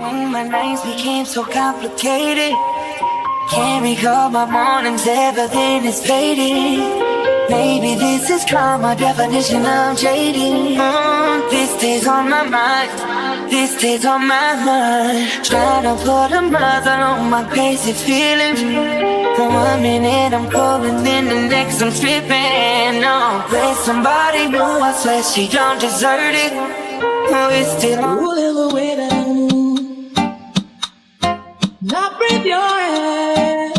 My nights became so complicated. Can't recall my mornings, everything is fading. Maybe this is karma, definition of jading. This stays on my mind, this stays on my mind. Trying to put a mother on my crazy feelings. One minute I'm cold and then the next I'm tripping. No, with somebody new, I swear she don't deserve it. Oh, it's still Ruling the way that I move, not breathe your hand.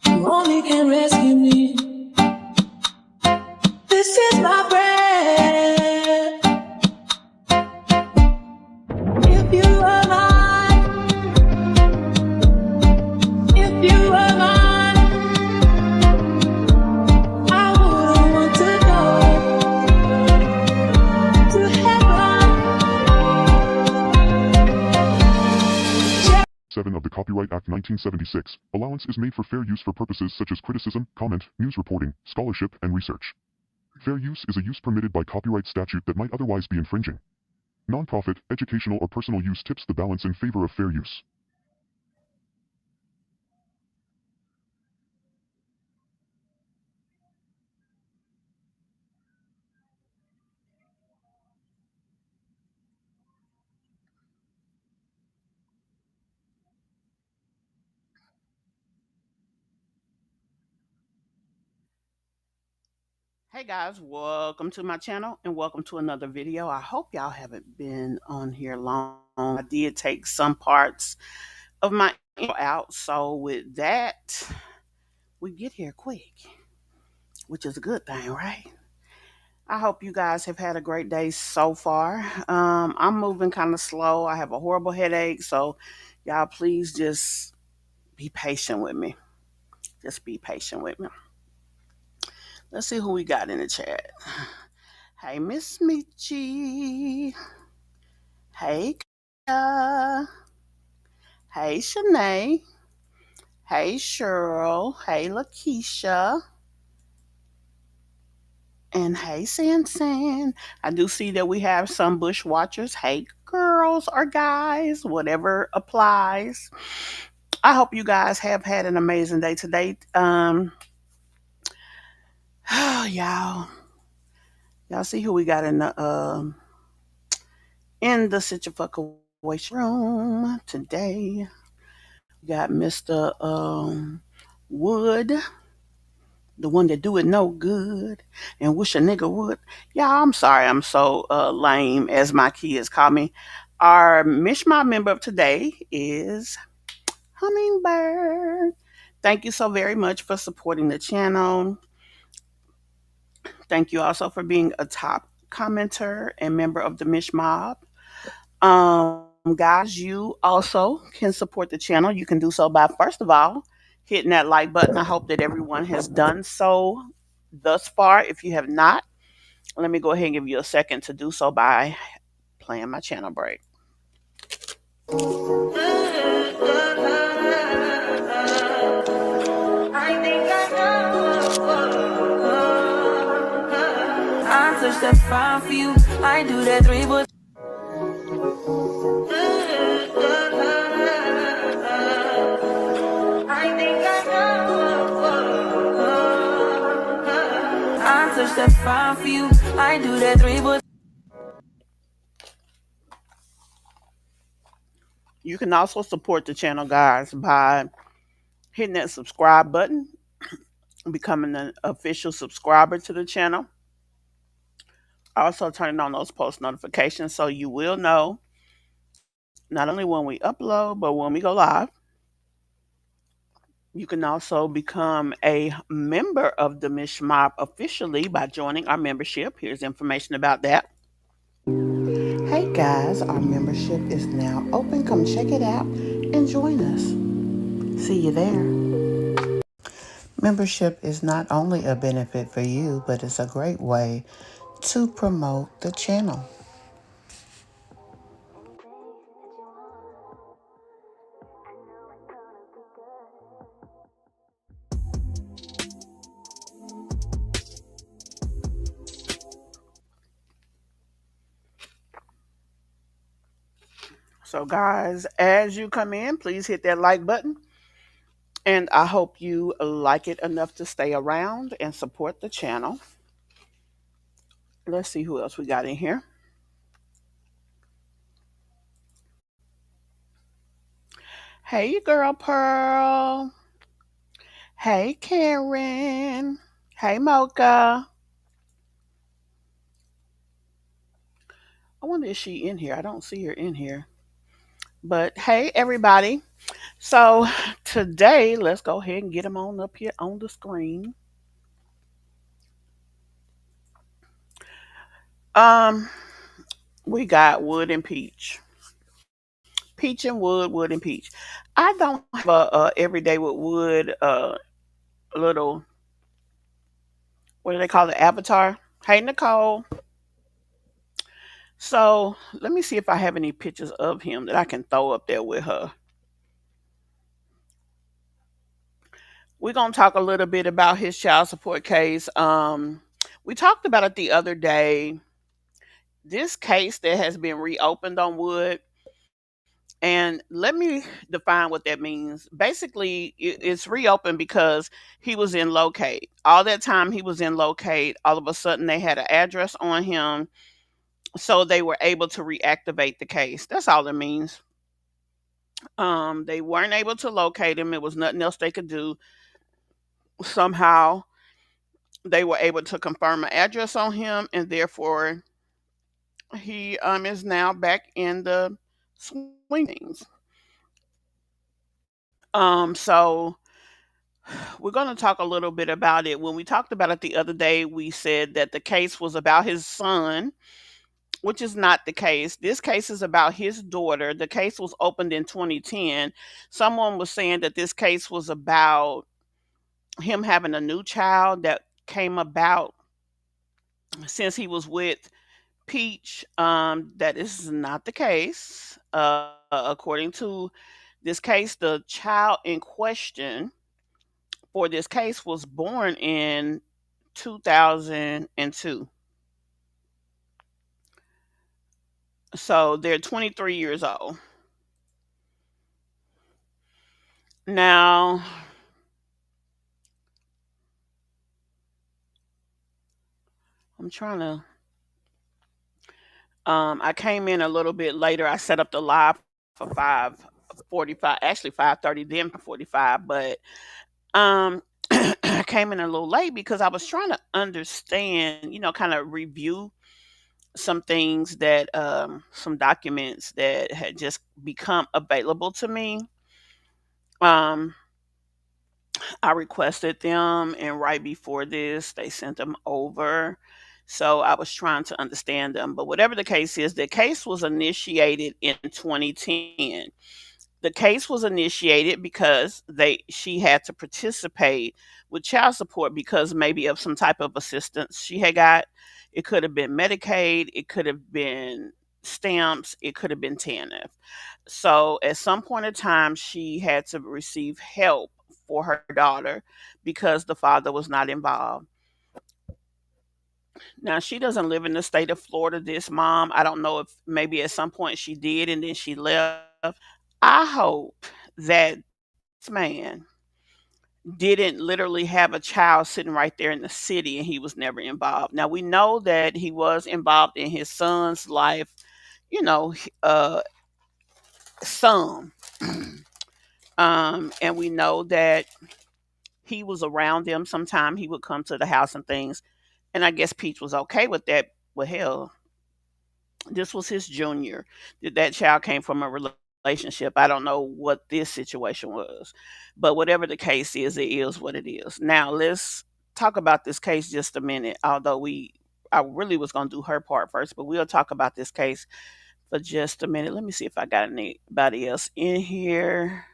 You only can rescue me. This is my breath. If you are mine, if you are mine, I wouldn't want to go to heaven. 7 of the Copyright Act 1976, allowance is made for fair use for purposes such as criticism, comment, news reporting, scholarship, and research. Fair use is a use permitted by copyright statute that might otherwise be infringing. Nonprofit, educational, or personal use tips the balance in favor of fair use. Hey guys, welcome to my channel and welcome to another video. I hope y'all haven't been on here long. I did take some parts of my intro out, so with that, we get here quick, which is a good thing, right? I hope you guys have had a great day so far. I'm moving kind of slow. I have a horrible headache, so y'all please just be patient with me. Just be patient with me. Let's see who we got in the chat. Hey, Miss Michi. Hey, Kaya. Hey, Shanae. Hey, Cheryl. Hey, Lakeisha. And hey, Sansan. I do see that we have some bush watchers. Hey, girls or guys, whatever applies. I hope you guys have had an amazing day today. Y'all see who we got in the situation room today. We got Mr. Wood, the one that do it no good and wish a nigga would. Yeah, I'm sorry I'm so lame, as my kids call me. Our Mish Mobb member of today is Hummingbird. Thank you so very much for supporting the channel. Thank you also for being a top commenter and member of the Mish Mobb. Guys, you also can support the channel. You can do so by, first of all, hitting that like button. I hope that everyone has done so thus far. If you have not, let me go ahead and give you a second to do so by playing my channel break. I touch that fine for you. I do that 3 but I touch that fine for you. I do that 3 but You can also support the channel, guys, by hitting that subscribe button, becoming an official subscriber to the channel. Also turning on those post notifications so you will know not only when we upload, but when we go live. You can also become a member of the Mish Mobb officially by joining our membership. Here's information about that. Hey guys, our membership is now open. Come check it out and join us. See you there. Membership is not only a benefit for you, but it's a great way to promote the channel. So, guys, as you come in, please hit that like button. And I hope you like it enough to stay around and support the channel. Let's see who else we got in here. Hey, girl Pearl. Hey, Karen. Hey, Mocha. I wonder if she in here. I don't see her in here. But hey, everybody. So today, let's go ahead and get them on up here on the screen. Um, we got wood and peach. Peach and wood, wood and peach. I don't have a everyday with wood little, what do they call it, avatar. Hey, Nicole. So let me see if I have any pictures of him that I can throw up there with her. We're gonna talk a little bit about his child support case. We talked about it the other day. This case that has been reopened on Wood, and let me define what that means. Basically, it's reopened because he was in locate. All that time he was in locate, all of a sudden they had an address on him, so they were able to reactivate the case. That's all it means. They weren't able to locate him. It was nothing else they could do. Somehow they were able to confirm an address on him, and therefore he is now back in the swings. So we're going to talk a little bit about it. When we talked about it the other day, we said that the case was about his son, which is not the case. This case is about his daughter. The case was opened in 2010. Someone was saying that this case was about him having a new child that came about since he was with Peach. That is not the case. According to this case, the child in question for this case was born in 2002. So they're 23 years old. Now, I'm trying to I came in a little bit later. I set up the live for 5:45, actually 5:30, then 45, but I came in a little late because I was trying to understand, kind of review some things that some documents that had just become available to me. Um I requested them, and right before this they sent them over. So I was trying to understand them. But whatever the case is, the case was initiated in 2010. The case was initiated because she had to participate with child support because maybe of some type of assistance she had got. It could have been Medicaid, it could have been stamps, it could have been TANF. So at some point in time, she had to receive help for her daughter because the father was not involved. Now, she doesn't live in the state of Florida, this mom. I don't know if maybe at some point she did and then she left. I hope that this man didn't literally have a child sitting right there in the city and he was never involved. Now, we know that he was involved in his son's life, you know, some. And we know that he was around them. Sometime he would come to the house and things. And I guess Peach was okay with that. Well, hell, this was his junior. That child came from a relationship. I don't know what this situation was, but whatever the case is, it is what it is. Now let's talk about this case just a minute. Although I really was gonna do her part first, but we'll talk about this case for just a minute. Let me see if I got anybody else in here.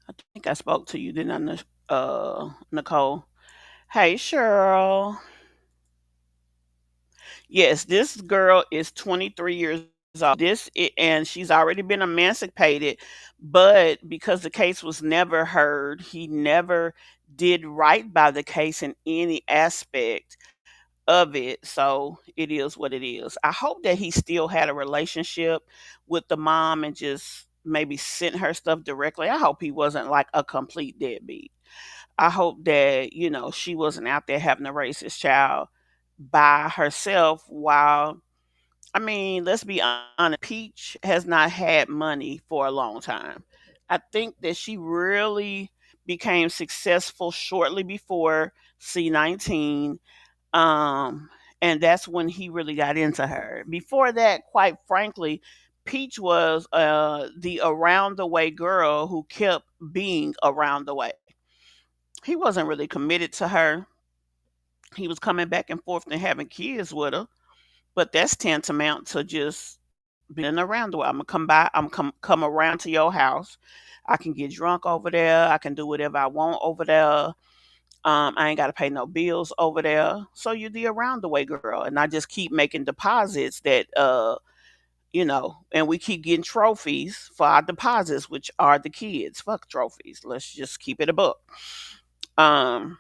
I think I spoke to you, didn't I, Nicole? Hey, Cheryl. Yes, this girl is 23 years old. And she's already been emancipated, but because the case was never heard, he never did right by the case in any aspect. of it. So it is what it is. I hope that he still had a relationship with the mom and just maybe sent her stuff directly. I hope he wasn't like a complete deadbeat. I hope that, she wasn't out there having to raise his child by herself while, I mean, let's be honest, Peach has not had money for a long time. I think that she really became successful shortly before C19. Um, and that's when he really got into her. Before that, quite frankly, Peach was the around the way girl who kept being around the way. He wasn't really committed to her. He was coming back and forth and having kids with her, but that's tantamount to just being around the way. I'm gonna come by. I'm come around to your house. I can get drunk over there. I can do whatever I want over there. I ain't got to pay no bills over there. So you're the around the way girl, and I just keep making deposits that and we keep getting trophies for our deposits, which are the kids. Fuck trophies. Let's just keep it a book. Um,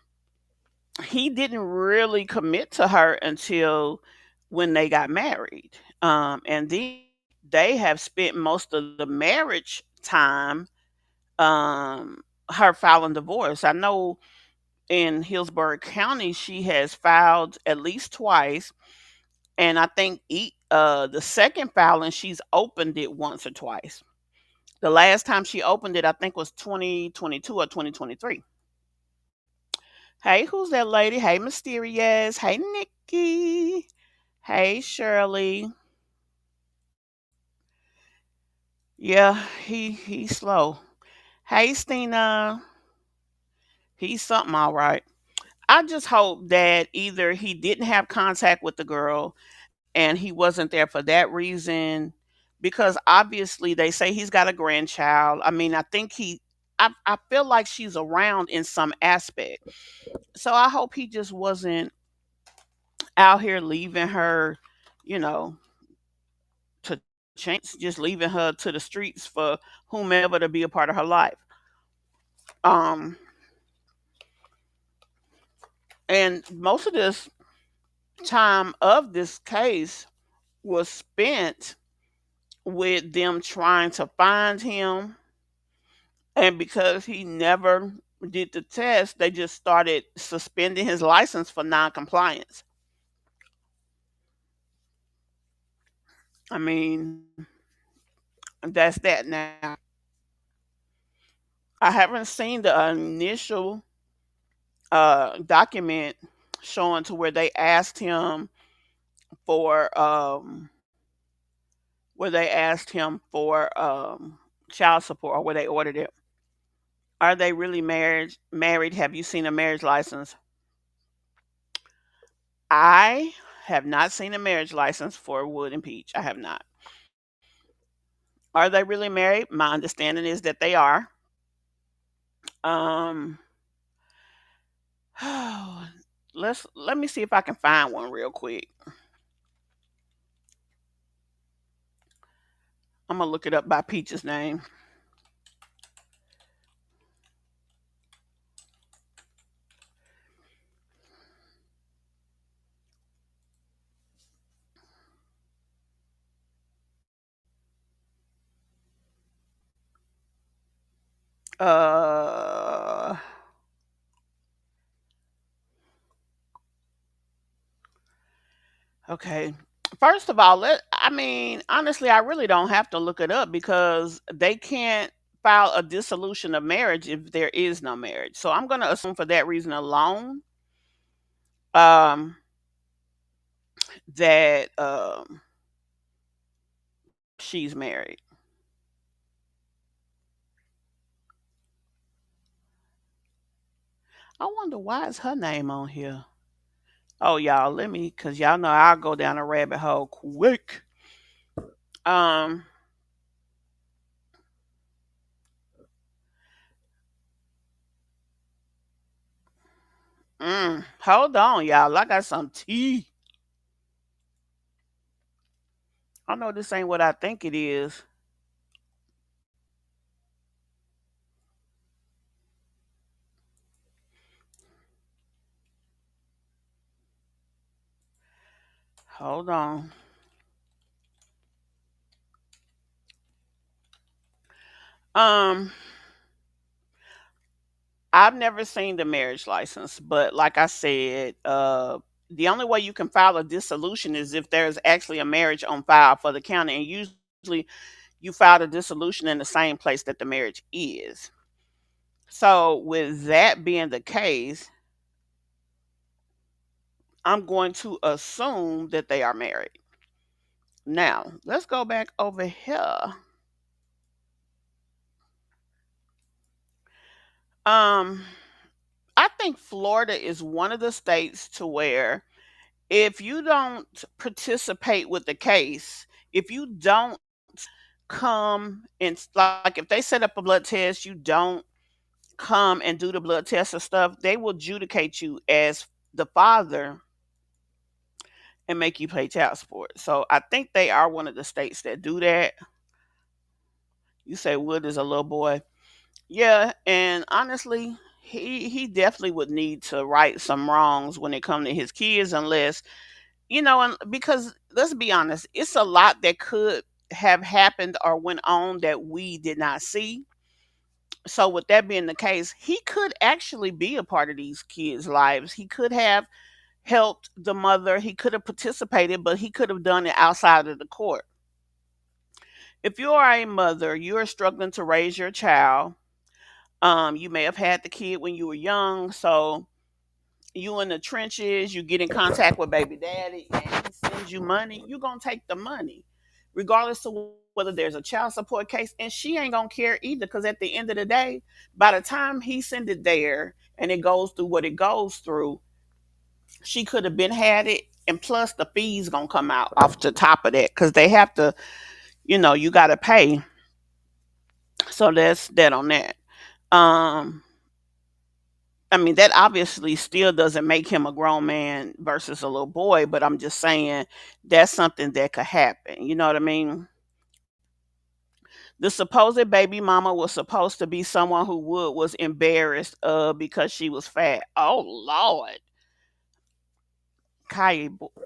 he didn't really commit to her until when they got married. And then they have spent most of the marriage time her filing divorce. I know in Hillsborough County she has filed at least twice, and I think the second filing she's opened it once or twice. The last time she opened it, I think, was 2022 or 2023. Hey, who's that lady? Hey, Mysterious. Hey, Nikki. Hey, Shirley. Yeah, he's slow. Hey, Stina. He's something all right. I just hope that either he didn't have contact with the girl and he wasn't there for that reason, because obviously they say he's got a grandchild. I mean, I think I feel like she's around in some aspect. So I hope he just wasn't out here leaving her, you know, to chance, just leaving her to the streets for whomever to be a part of her life. Um, and most of this time of this case was spent with them trying to find him, and because he never did the test, they just started suspending his license for non-compliance. I mean, that's that now. I haven't seen the initial document showing to where they asked him for child support, or where they ordered it. Are they really married? Have you seen a marriage license? I have not seen a marriage license for Wood and Peach. I have not. Are they really married? My understanding is that they are. Um, let me see if I can find one real quick. I'm gonna look it up by Peach's name. Uh, okay. First of all, I mean, honestly, I really don't have to look it up because they can't file a dissolution of marriage if there is no marriage. So I'm gonna assume for that reason alone, um, that she's married. I wonder why is her name on here. Oh, y'all, cause y'all know I'll go down a rabbit hole quick. Um, hold on, y'all. I got some tea. I know this ain't what I think it is. Hold on. Um, I've never seen the marriage license, but like I said, the only way you can file a dissolution is if there's actually a marriage on file for the county, and usually you file a dissolution in the same place that the marriage is. So, with that being the case, I'm going to assume that they are married. Now, let's go back over here. Um, I think Florida is one of the states to where if you don't participate with the case, if you don't come and like if they set up a blood test, you don't come and do the blood test and stuff, they will adjudicate you as the father and make you pay child support. So I think they are one of the states that do that. You say Wood is a little boy. Yeah, and honestly, he definitely would need to right some wrongs when it comes to his kids, unless and because let's be honest, it's a lot that could have happened or went on that we did not see. So with that being the case, he could actually be a part of these kids' lives. He could have helped the mother, he could have participated, but he could have done it outside of the court. If you are a mother, you are struggling to raise your child. You may have had the kid when you were young, so you in the trenches, you get in contact with baby daddy, and he sends you money, you're gonna take the money, regardless of whether there's a child support case. And she ain't gonna care either, because at the end of the day, by the time he send it there and it goes through what it goes through, she could have been had it, and plus the fees gonna come out off the top of that, because they have to, you gotta pay. So that's that on that. um I mean, that obviously still doesn't make him a grown man versus a little boy, but I'm just saying that's something that could happen. You know what I mean? The supposed baby mama was supposed to be someone who Wood was embarrassed of because she was fat. Oh Lord,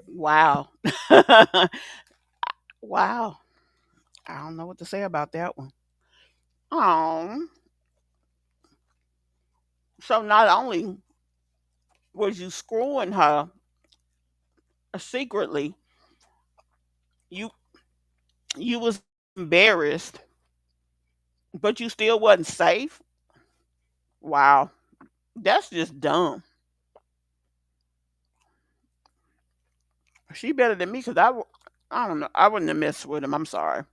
wow, wow. I don't know what to say about that one. Oh, so not only was you screwing her secretly, you you was embarrassed, but you still wasn't safe. Wow, that's just dumb. She better than me, because I don't know. I wouldn't have messed with him. I'm sorry.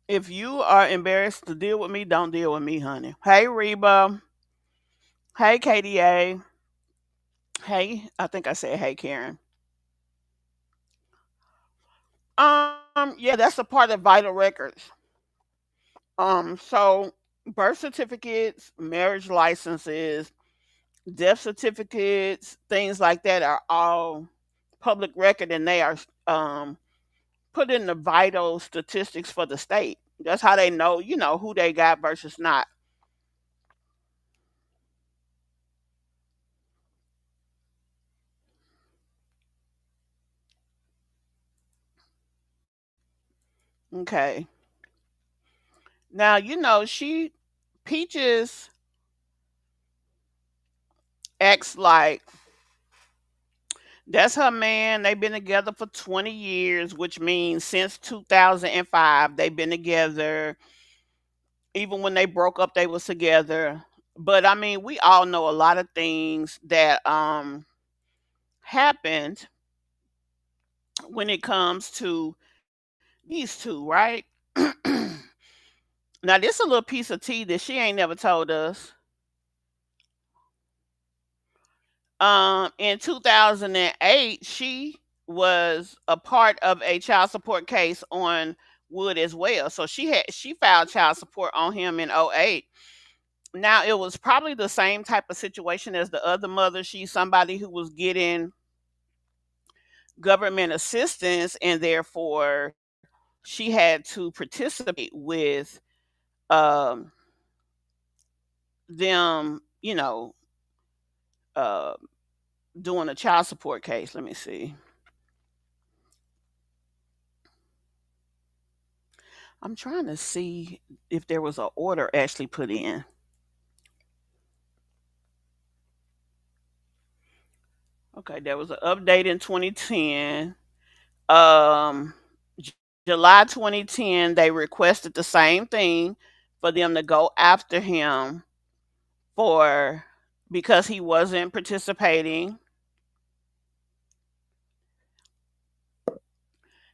If you are embarrassed to deal with me, don't deal with me, honey. Hey, Reba. Hey, KDA. Hey, I think I said hey, Karen. Yeah, that's a part of vital records. So birth certificates, marriage licenses, death certificates, things like that are all public record, and they are put in the vital statistics for the state. That's how they know, who they got versus not. Okay. Now, Peaches acts like that's her man. They've been together for 20 years, which means since 2005, they've been together. Even when they broke up, they was together. But I mean, we all know a lot of things that happened when it comes to these two, right? Now, this a little piece of tea that she ain't never told us. In 2008, she was a part of a child support case on Wood as well. So she filed child support on him in '08. Now, it was probably the same type of situation as the other mother. She's somebody who was getting government assistance, and therefore she had to participate with um, them, uh, doing a child support case. Let me see. I'm trying to see if there was an order actually put in. Okay, there was an update in 2010. Um, J- July 2010, they requested the same thing for them to go after him for because he wasn't participating.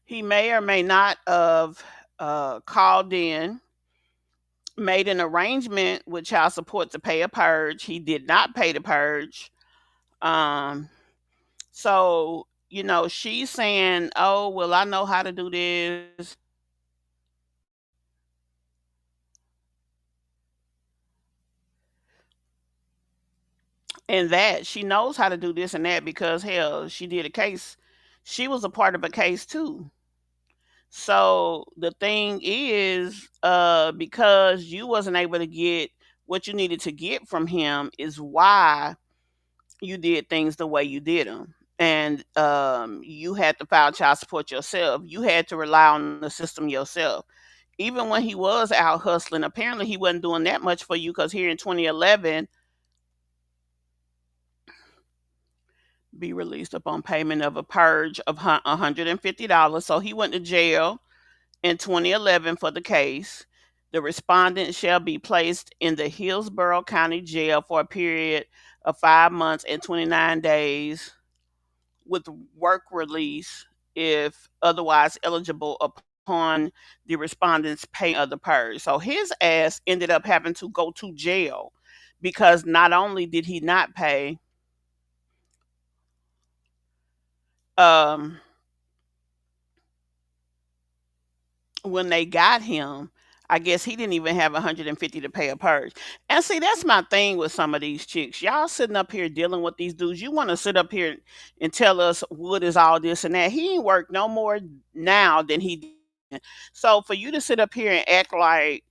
He may or may not have called in, made an arrangement with child support to pay a purge. He did not pay the purge. Um, so, she's saying, oh, well, I know how to do this and that. She knows how to do this and that because, hell, she did a case. She was a part of a case too. So the thing is, because you wasn't able to get what you needed to get from him, is why you did things the way you did them. And you had to file child support yourself. You had to rely on the system yourself. Even when he was out hustling, apparently he wasn't doing that much for you because here in 2011, be released upon payment of a purge of $150. So he went to jail in 2011 for the case. The respondent shall be placed in the Hillsborough County Jail for a period of 5 months and 29 days with work release if otherwise eligible upon the respondent's pay of the purge. So his ass ended up having to go to jail because not only did he not pay, um, when they got him, I guess he didn't even have 150 to pay a purge. And see, that's my thing with some of these chicks. Y'all sitting up here dealing with these dudes. You want to sit up here and tell us what is all this and that. He ain't worked no more now than he did. So for you to sit up here and act like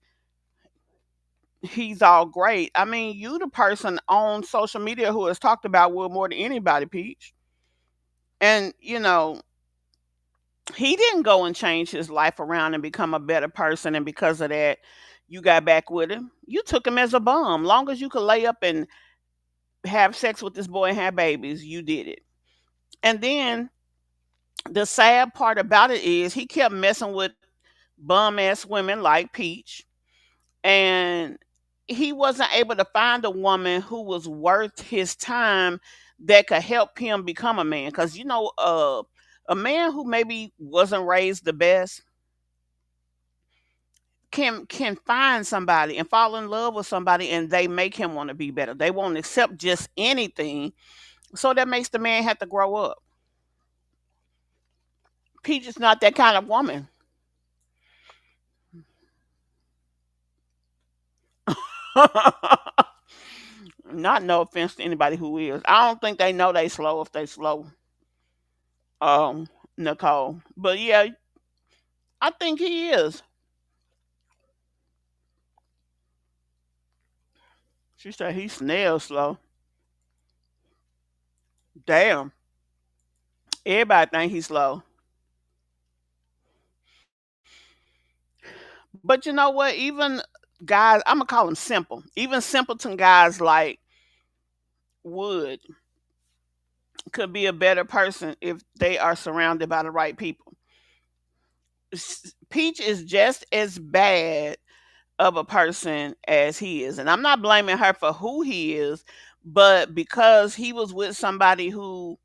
he's all great, I mean, you the person on social media who has talked about Will more than anybody, Peach. And he didn't go and change his life around and become a better person, and because of that you got back with him. You took him as a bum. Long as you could lay up and have sex with this boy and have babies, you did it. And then the sad part about it is he kept messing with bum ass women like Peach, and he wasn't able to find a woman who was worth his time that could help him become a man. Because a man who maybe wasn't raised the best can find somebody and fall in love with somebody, and they make him want to be better. They won't accept just anything. So that makes the man have to grow up. Peach is not that kind of woman. Not no offense to anybody who is. I don't think they know they slow if they slow. Um, Nicole. But yeah, I think he is. She said he's snail slow. Damn. Everybody think he's slow. But you know what? Even guys, I'm gonna call them simple. Even simpleton guys like Wood could be a better person if they are surrounded by the right people. Peach is just as bad of a person as he is. And I'm not blaming her for who he is, but because he was with somebody who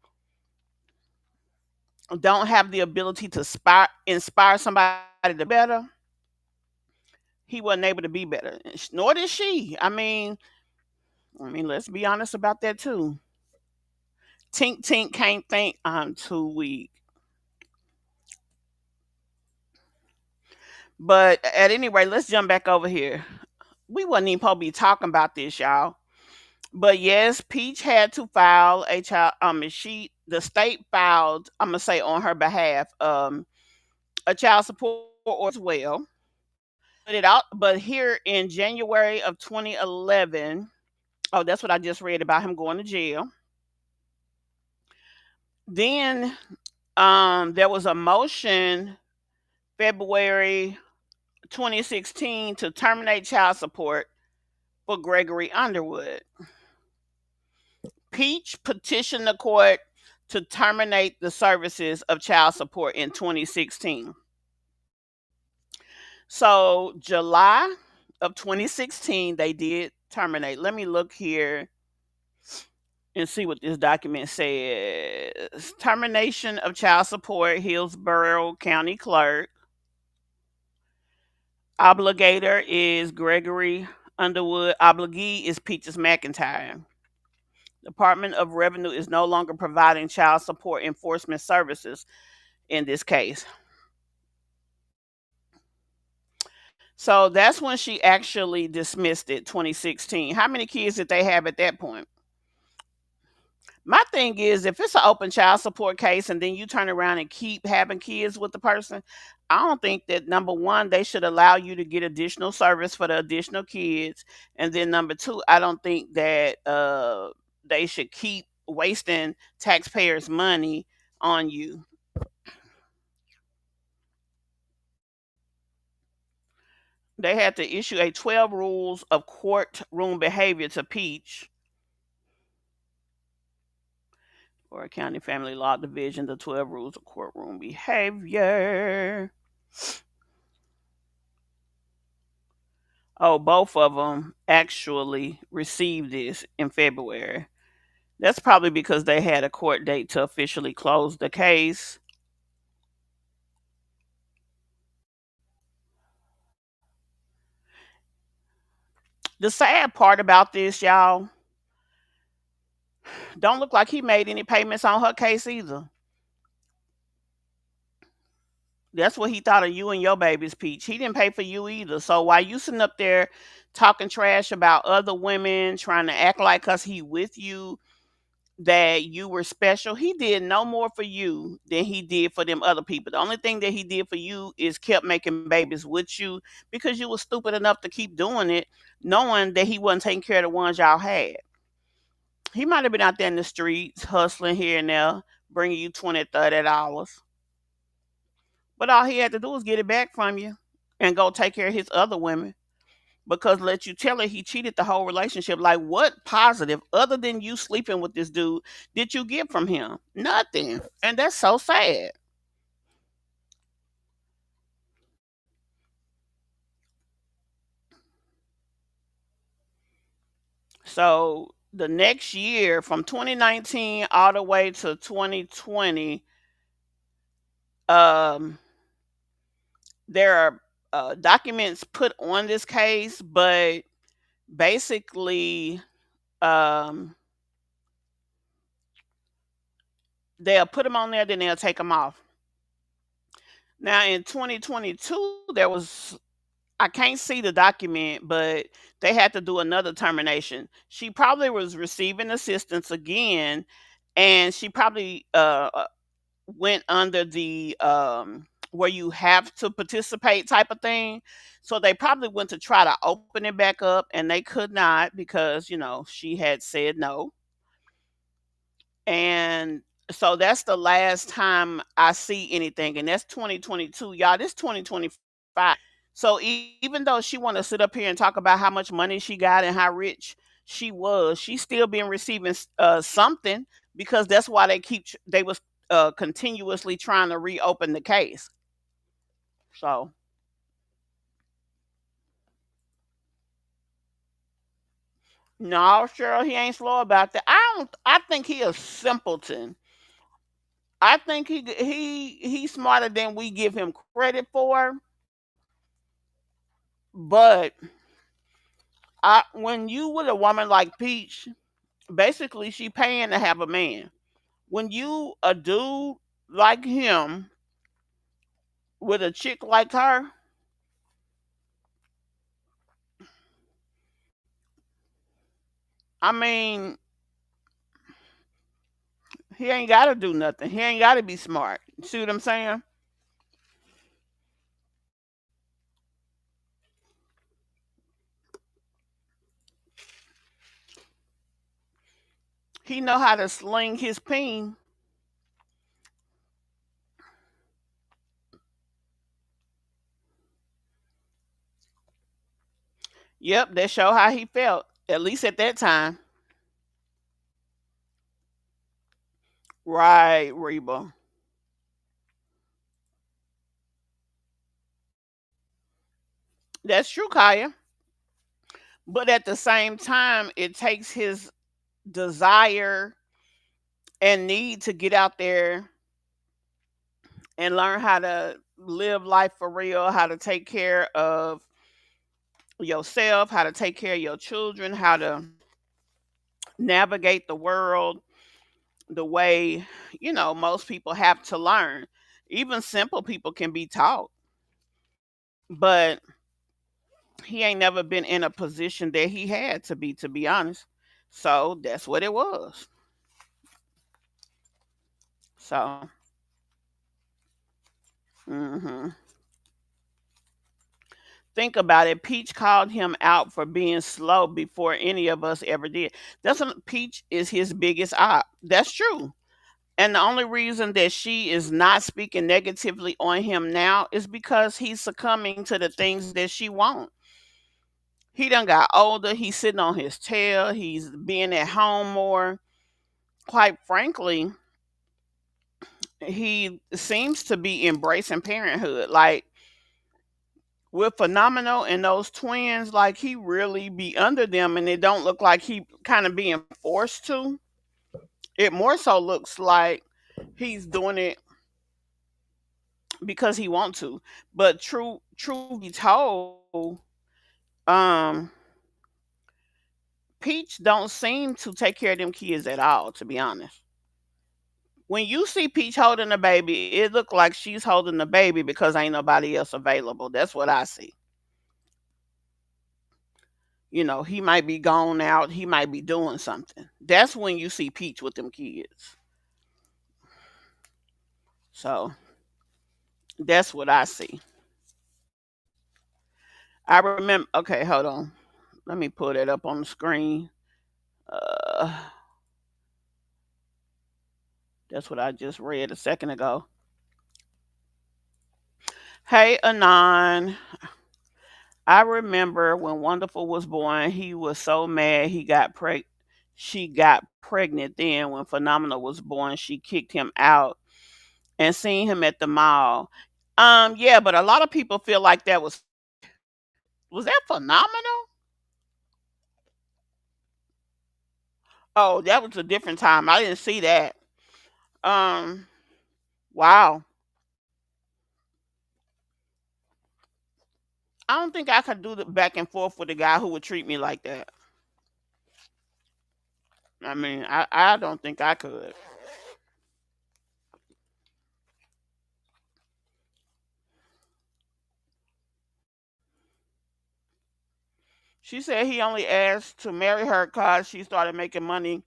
don't have the ability to inspire somebody to better, he wasn't able to be better. Nor did she. I mean, let's be honest about that too. Tink Tink can't think. I'm too weak. But at any rate, let's jump back over here. We wasn't even supposed to be talking about this, y'all. But yes, Peach had to file a child. The state filed. I'm gonna say on her behalf, a child support order as well. But But here in January of 2011, oh, that's what I just read about him going to jail. Then there was a motion February 2016 to terminate child support for Gregory Underwood. Peach petitioned the court to terminate the services of child support in 2016. So, July of 2016, they did terminate. Let me look here and see what this document says. Termination of child support, Hillsborough County Clerk. Obligator is Gregory Underwood. Obligee is Peaches McIntyre. Department of Revenue is no longer providing child support enforcement services in this case. So that's when she actually dismissed it, 2016. How many kids did they have at that point? My thing is, if it's an open child support case and then you turn around and keep having kids with the person, I don't think that number one, they should allow you to get additional service for the additional kids. And then number two, I don't think that they should keep wasting taxpayers' money on you. They had to issue a 12 rules of courtroom behavior to Peach or County Family Law Division, the 12 rules of courtroom behavior. Oh, both of them actually received this in February. That's probably because they had a court date to officially close the case. The sad part about this, y'all, don't look like he made any payments on her case either. That's what he thought of you and your babies, Peach. He didn't pay for you either. So while you sitting up there talking trash about other women, trying to act like cause he with you that you were special, he did no more for you than he did for them other people. The only thing that he did for you is kept making babies with you because you were stupid enough to keep doing it, knowing that he wasn't taking care of the ones y'all had. He might have been out there in the streets hustling here and there, bringing you $20, $30. But all he had to do was get it back from you and go take care of his other women. Because let you tell her he cheated the whole relationship. Like, what positive, other than you sleeping with this dude, did you get from him? Nothing. And that's so sad. So the next year, from 2019 all the way to 2020, um, there are documents put on this case, but basically, um, they'll put them on there, then they'll take them off. Now in 2022, there was, I can't see the document, but they had to do another termination. She probably was receiving assistance again, and she probably went under the where you have to participate type of thing. So they probably went to try to open it back up, and they could not because she had said no. And so that's the last time I see anything, and that's 2022, y'all. This 2025. So even though she want to sit up here and talk about how much money she got and how rich she was, she's still been receiving something because that's why they was continuously trying to reopen the case. So no, Cheryl, he ain't slow about that. I think he a simpleton. I think he's smarter than we give him credit for. But when you with a woman like Peach, basically she paying to have a man. When you a dude like him with a chick like her, I mean, he ain't got to do nothing. He ain't got to be smart. See what I'm saying? He know how to sling his peen. Yep, that show how he felt. At least at that time. Right, Reba. That's true, Kaya. But at the same time, it takes his desire and need to get out there and learn how to live life for real, how to take care of yourself, how to take care of your children, how to navigate the world the way, most people have to learn. Even simple people can be taught, but he ain't never been in a position that he had to be honest. So that's what it was. So, mhm. Think about it. Peach called him out for being slow before any of us ever did. Doesn't Peach is his biggest op. That's true. And the only reason that she is not speaking negatively on him now is because he's succumbing to the things that she wants. He done got older. He's sitting on his tail. He's being at home more. Quite frankly, he seems to be embracing parenthood. Like with Phenomenal and those twins, like he really be under them and it don't look like he kind of being forced to. It more so looks like he's doing it because he want to. But true be told, um, Peach don't seem to take care of them kids at all, to be honest. When you see Peach holding the baby, it look like she's holding the baby because ain't nobody else available. That's what I see. He might be gone out, he might be doing something. That's when you see Peach with them kids. So that's what I see. I remember. Okay, hold on. Let me pull that up on the screen. Uh, that's what I just read a second ago. Hey, Anon. I remember when Wonderful was born, he was so mad she got pregnant. Then when Phenomenal was born, she kicked him out and seen him at the mall. Yeah, but a lot of people feel like that was that Phenomenal? Oh, that was a different time. I didn't see that. Um, wow. I don't think I could do the back and forth with a guy who would treat me like that. I mean, I don't think I could. She said he only asked to marry her because she started making money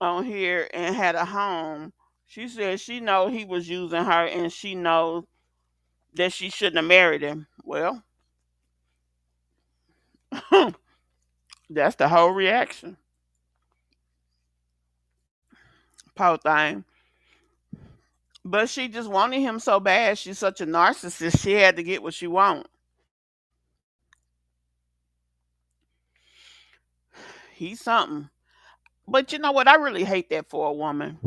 on here and had a home. She said she know he was using her and she knows that she shouldn't have married him. Well, that's the whole reaction. Poor thing. But she just wanted him so bad. She's such a narcissist. She had to get what she want. He's something. But you know what? I really hate that for a woman.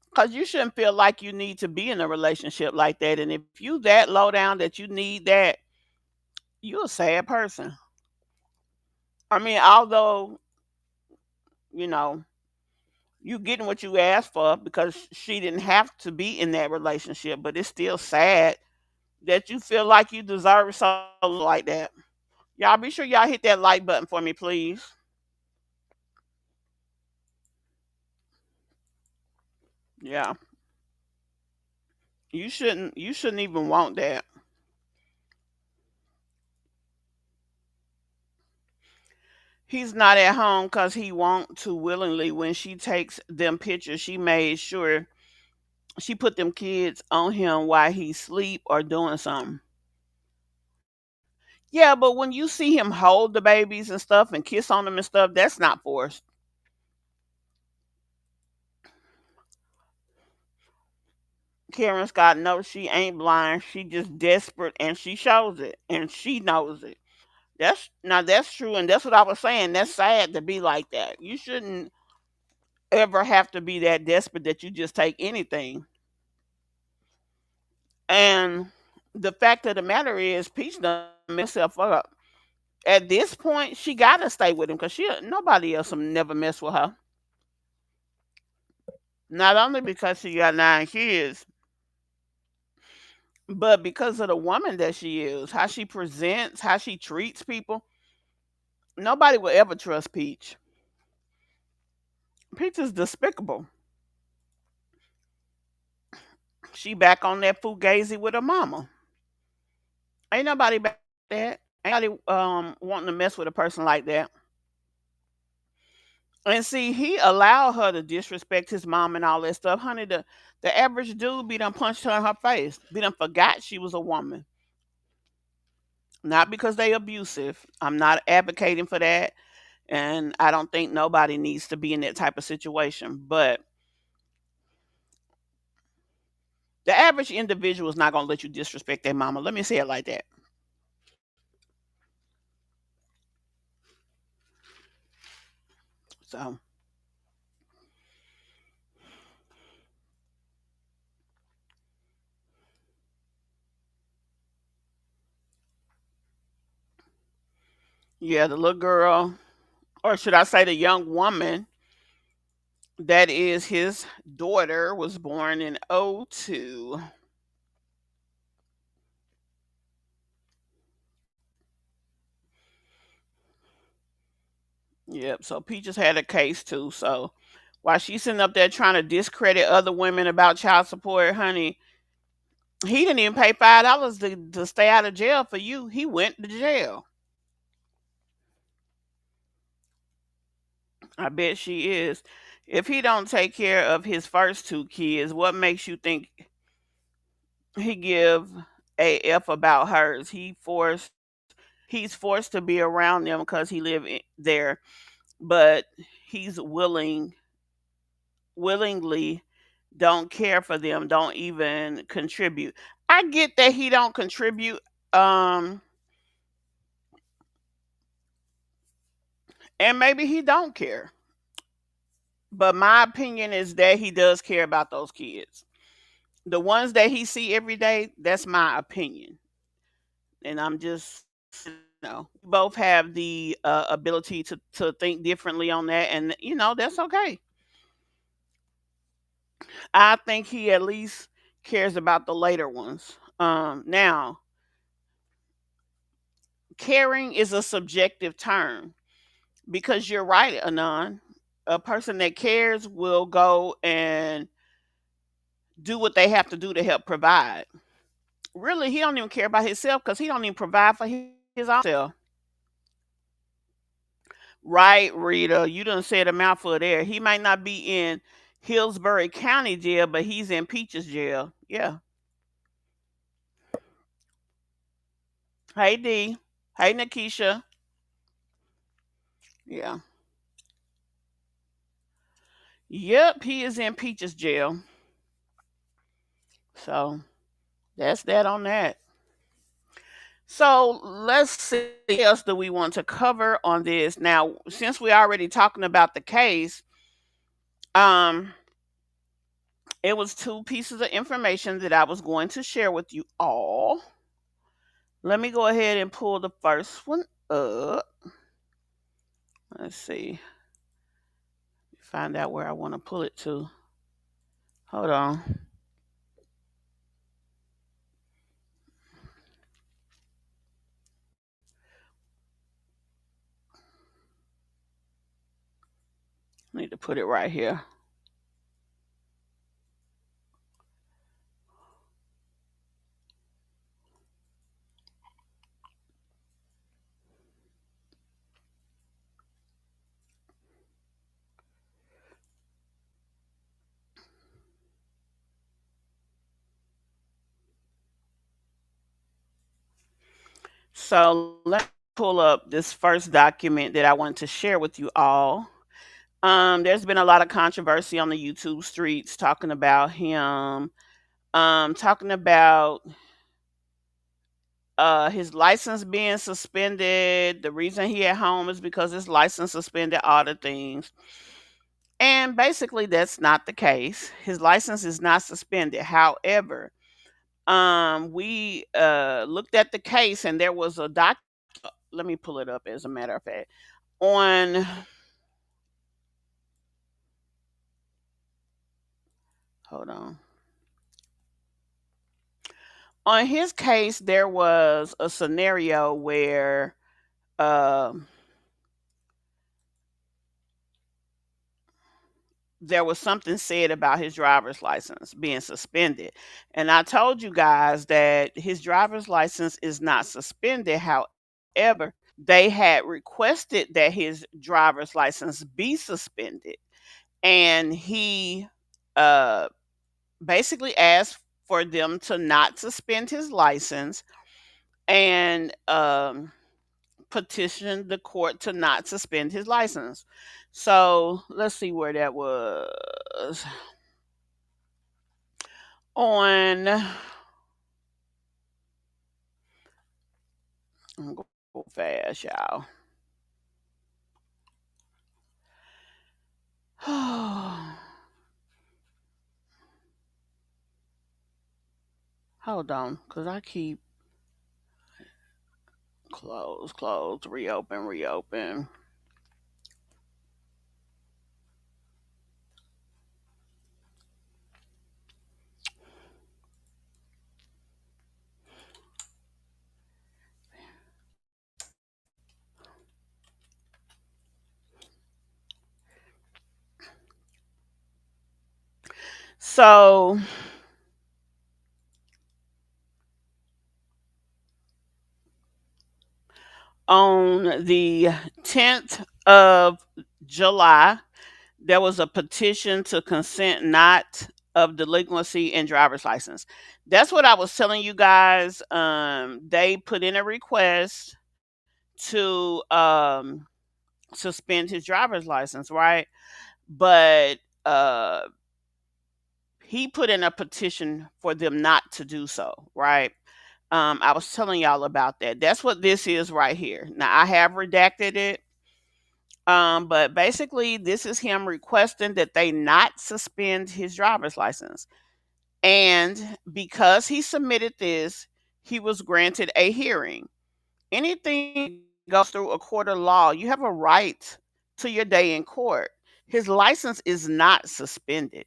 Because you shouldn't feel like you need to be in a relationship like that. And if you that low down that you need that, you're a sad person. I mean, although, you know, you getting what you asked for because she didn't have to be in that relationship, but it's still sad that you feel like you deserve something like that. Y'all be sure y'all hit that like button for me, please. Yeah. You shouldn't even want that. He's not at home because he want to willingly. When she takes them pictures, she made sure she put them kids on him while he sleep or doing something. Yeah, but when you see him hold the babies and stuff and kiss on them and stuff, that's not forced. Karen Scott knows she ain't blind. She just desperate and she shows it and she knows it. That's true, and that's what I was saying. That's sad to be like that. You shouldn't ever have to be that desperate that you just take anything. And the fact of the matter is, Peach done mess herself up. At this point, she gotta stay with him because nobody else will never mess with her. Not only because she got 9 kids, but because of the woman that she is, how she presents, how she treats people. Nobody will ever trust Peach. Peach is despicable. She back on that fugazi with her mama. Ain't nobody back that. Ain't nobody wanting to mess with a person like that. And see, he allowed her to disrespect his mom and all that stuff. Honey, the average dude be done punched her in her face. Be done forgot she was a woman. Not because they abusive. I'm not advocating for that. And I don't think nobody needs to be in that type of situation. But the average individual is not gonna let you disrespect their mama. Let me say it like that. So yeah, the little girl, or should I say the young woman that is his daughter, was born in '02. Yep. So Peaches had a case too. So while she's sitting up there trying to discredit other women about child support, honey, he didn't even pay $5 to stay out of jail for you. He went to jail. I bet she is. If he don't take care of his first two kids, what makes you think he give a f about hers? He's forced to be around them because he there, but he's willingly don't care for them, don't even contribute. I get that he don't contribute, um, and maybe he don't care. But my opinion is that he does care about those kids. The ones that he see every day, that's my opinion. And I'm just, we both have the ability to think differently on that, and that's okay. I think he at least cares about the later ones. Now, caring is a subjective term because you're right, Anon. A person that cares will go and do what they have to do to help provide. Really, he don't even care about himself because he don't even provide for his own self. Right, Rita, you done said a mouthful there. He might not be in Hillsborough County jail, but he's in Peaches jail. Yeah. Hey D. Hey Nakisha. Yeah. Yep, he is in Peaches jail. So that's that on that. So let's see what else do we want to cover on this. Now, since we're already talking about the case, um, it was two pieces of information that I was going to share with you all. Let me go ahead and pull the first one up. Let's see. Find out where I want to pull it to. Hold on. I need to put it right here. So let me pull up this first document that I want to share with you all. There's been a lot of controversy on the YouTube streets talking about him, talking about his license being suspended. The reason he at home is because his license suspended, all the things. And basically, that's not the case. His license is not suspended. However, we looked at the case, and there was a doc. Let me pull it up. As a matter of fact, on hold on his case, there was a scenario where um there was something said about his driver's license being suspended. And I told you guys that his driver's license is not suspended. However, they had requested that his driver's license be suspended. And he uh, basically asked for them to not suspend his license and petitioned the court to not suspend his license. So let's see where that was. On I'm gonna go fast, y'all. Hold on, cause I keep close, reopen. So on the 10th of July, there was a petition to consent not of delinquency in driver's license. That's what I was telling you guys. They put in a request to suspend his driver's license, right? But he put in a petition for them not to do so, right? I was telling y'all about that. That's what this is right here. Now I have redacted it. But basically, this is him requesting that they not suspend his driver's license. And because he submitted this, he was granted a hearing. Anything goes through a court of law, you have a right to your day in court. His license is not suspended.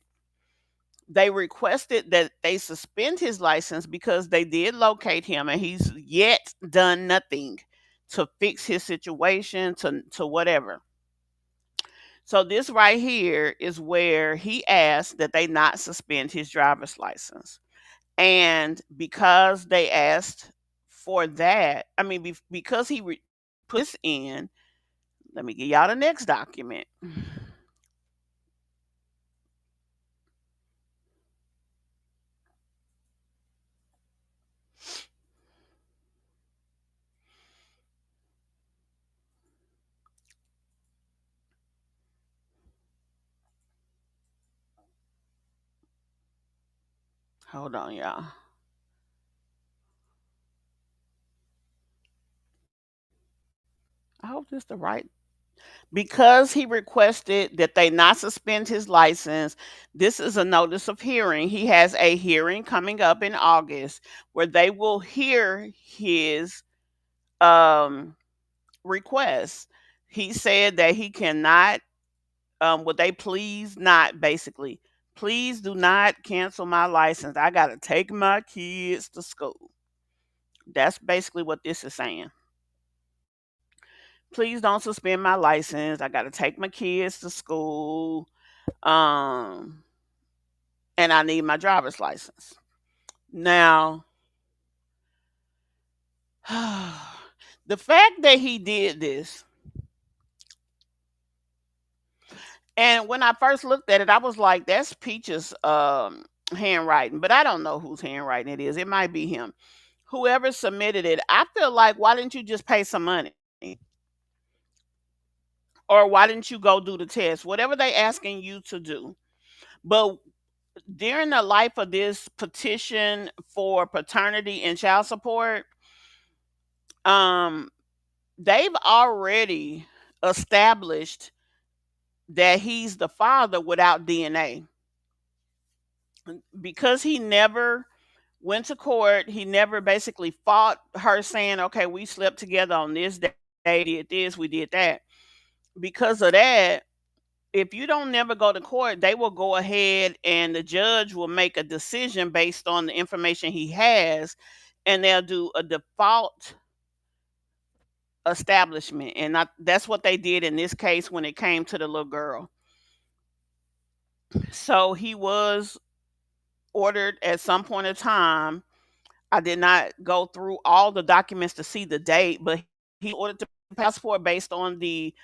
They requested that they suspend his license because they did locate him and he's yet done nothing to fix his situation to whatever. So this right here is where he asked that they not suspend his driver's license. And because they asked for that, I mean, because he put this in, let me get y'all the next document. Hold on, y'all. I hope this the right. Because he requested that they not suspend his license, this is a notice of hearing. He has a hearing coming up in August where they will hear his um request. He said that he cannot, would they please not, basically, please do not cancel my license. I got to take my kids to school. That's basically what this is saying. Please don't suspend my license. I got to take my kids to school. Um, and I need my driver's license. Now, the fact that he did this, and when I first looked at it, I was like, that's Peach's handwriting, but I don't know whose handwriting it is. It might be him. Whoever submitted it, I feel like, why didn't you just pay some money? Or why didn't you go do the test? Whatever they asking you to do. But during the life of this petition for paternity and child support, Um, they've already established that he's the father without DNA because he never went to court. He never basically fought her saying, okay, we slept together on this day, did this, we did that. Because of that, if you don't never go to court, they will go ahead and the judge will make a decision based on the information he has, and they'll do a default establishment. And that's what they did in this case when it came to the little girl. So he was ordered at some point in time. I did not go through all the documents to see the date, but he ordered the passport based on the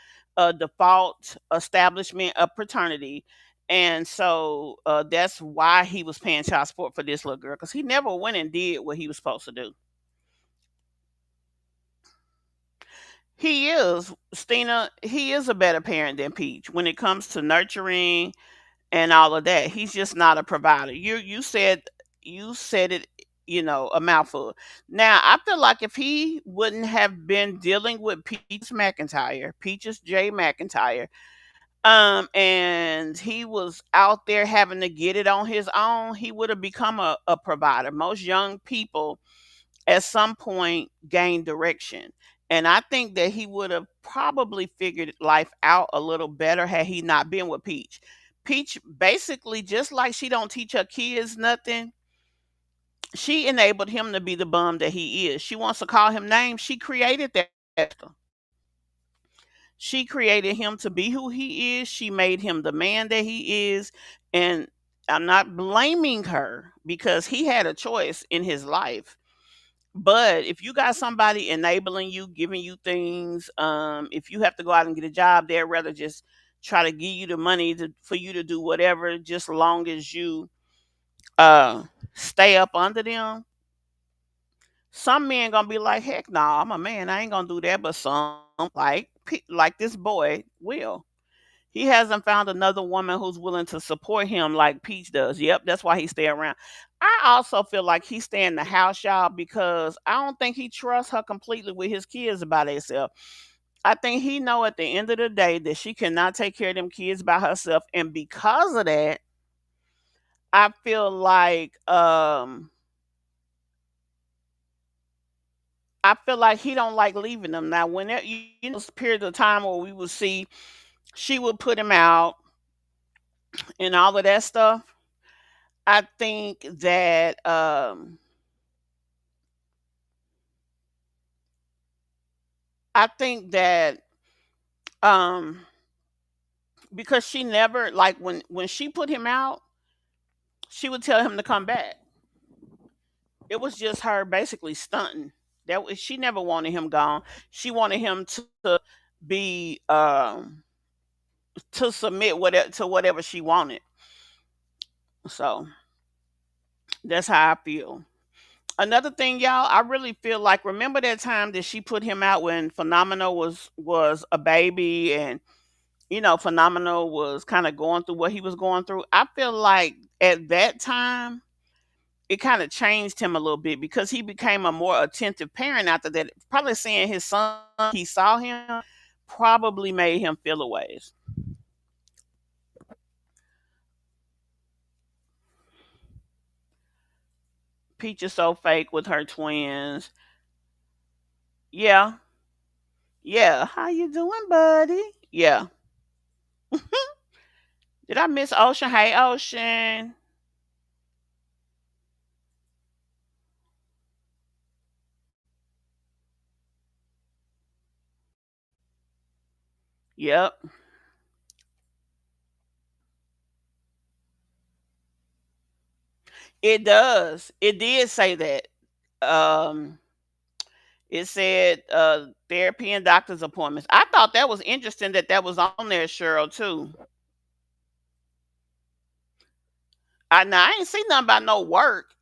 default establishment of paternity. And so that's why he was paying child support for this little girl because he never went and did what he was supposed to do. He is, Stina, he is a better parent than Peach when it comes to nurturing and all of that. He's just not a provider. You said it, a mouthful. Now I feel like if he wouldn't have been dealing with Peaches J. McIntyre, and he was out there having to get it on his own, he would have become a provider. Most young people at some point gain direction. And I think that he would have probably figured life out a little better had he not been with Peach. Peach basically, just like she don't teach her kids nothing, she enabled him to be the bum that he is. She wants to call him names. She created that. She created him to be who he is. She made him the man that he is. And I'm not blaming her because he had a choice in his life. But if you got somebody enabling you, giving you things, if you have to go out and get a job, they'd rather just try to give you the money for you to do whatever, just long as you stay up under them. Some men gonna be like, heck no, I'm a man, I ain't gonna do that. But some, like this boy will. He hasn't found another woman who's willing to support him like Peach does. Yep, that's why he stay around. I also feel like he stay in the house, y'all, because I don't think he trusts her completely with his kids by themselves. I think he know at the end of the day that she cannot take care of them kids by herself, and because of that, I feel like he don't like leaving them. Now, when this period of time where we would see she would put him out and all of that stuff. I think that I think that um because she never, like, when she put him out, she would tell him to come back. It was just her basically stunting. She never wanted him gone. She wanted him to be to submit whatever she wanted. So that's how I feel. Another thing, y'all, I really feel like, remember that time that she put him out when Phenomenal was a baby, and Phenomenal was kind of going through what he was going through. I feel like at that time it kind of changed him a little bit because he became a more attentive parent after that. Probably seeing his son, he saw him, probably made him feel a ways. Peach is so fake with her twins. Yeah, yeah. How you doing, buddy? Yeah. Did I miss Ocean? Hey, Ocean. Yep, it does. It did say that. Um, it said therapy and doctor's appointments. I thought that was interesting that was on there, Cheryl, too. I ain't seen nothing about no work.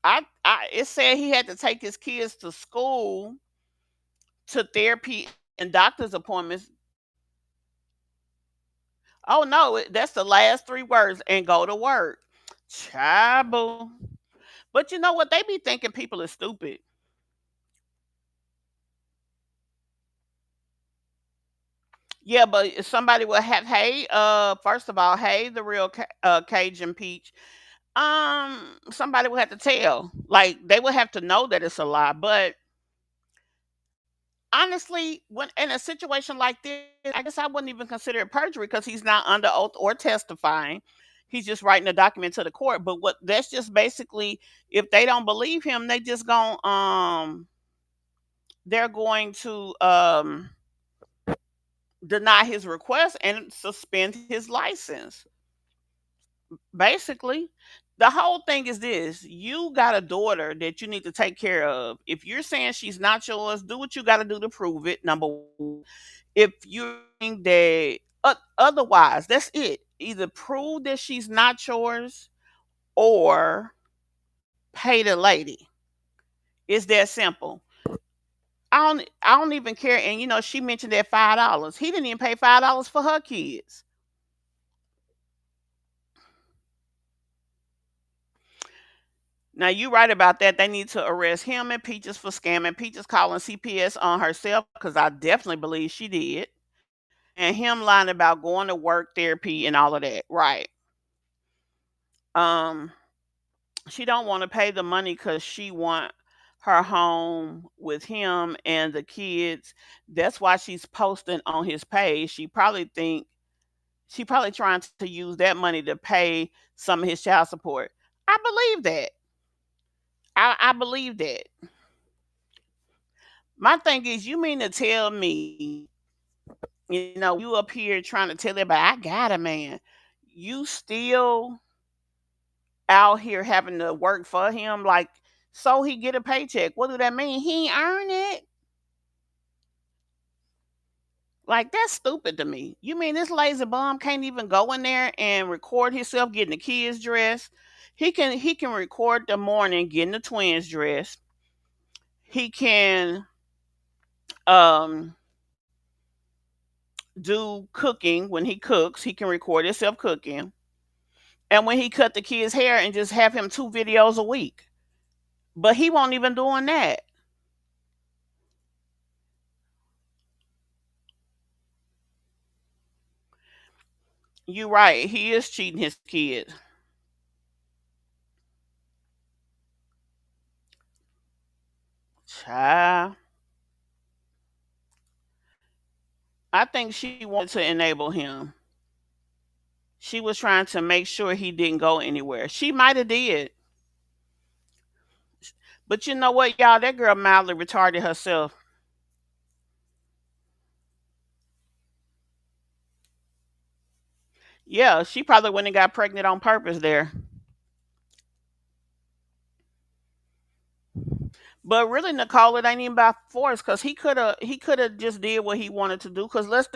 It said he had to take his kids to school, to therapy and doctor's appointments. Oh no, that's the last three words, and go to work. Child. But you know what? They be thinking people are stupid. Yeah, but if somebody will have, hey, first of all, hey, the real Cajun Peach. Somebody would have to tell. Like they would have to know that it's a lie. But honestly, when in a situation like this, I guess I wouldn't even consider it perjury because he's not under oath or testifying. He's just writing a document to the court. But what that's just basically, if they don't believe him, they just going they're going to deny his request and suspend his license. Basically, the whole thing is this: you got a daughter that you need to take care of. If you're saying she's not yours, do what you got to do to prove it. Number one. If you think that otherwise, that's it. Either prove that she's not yours or pay the lady. It's that simple. I don't even care. And she mentioned that $5. He didn't even pay $5 for her kids. Now you right about that. They need to arrest him and Peaches for scamming. Peaches calling CPS on herself because I definitely believe she did. And him lying about going to work, therapy, and all of that. Right. Um, she don't want to pay the money because she want her home with him and the kids. That's why she's posting on his page. She probably trying to use that money to pay some of his child support. I believe that. I believe that. My thing is, you mean to tell me, you up here trying to tell everybody I got a man. You still out here having to work for him, like so he get a paycheck. What do that mean? He ain't earn it. Like that's stupid to me. You mean this lazy bum can't even go in there and record himself getting the kids dressed? He can record the morning getting the twins dressed. He can um do cooking when he cooks. He can record himself cooking. And when he cut the kid's hair and just have him 2 videos a week. But he won't even doing that. You right. He is cheating his kids. Child. I think she wanted to enable him. She was trying to make sure he didn't go anywhere. She might have did. But you know what, y'all? That girl mildly retarded herself. Yeah, she probably went and got pregnant on purpose there. But really, Nicole, it ain't even about force because he could have just did what he wanted to do. Because let's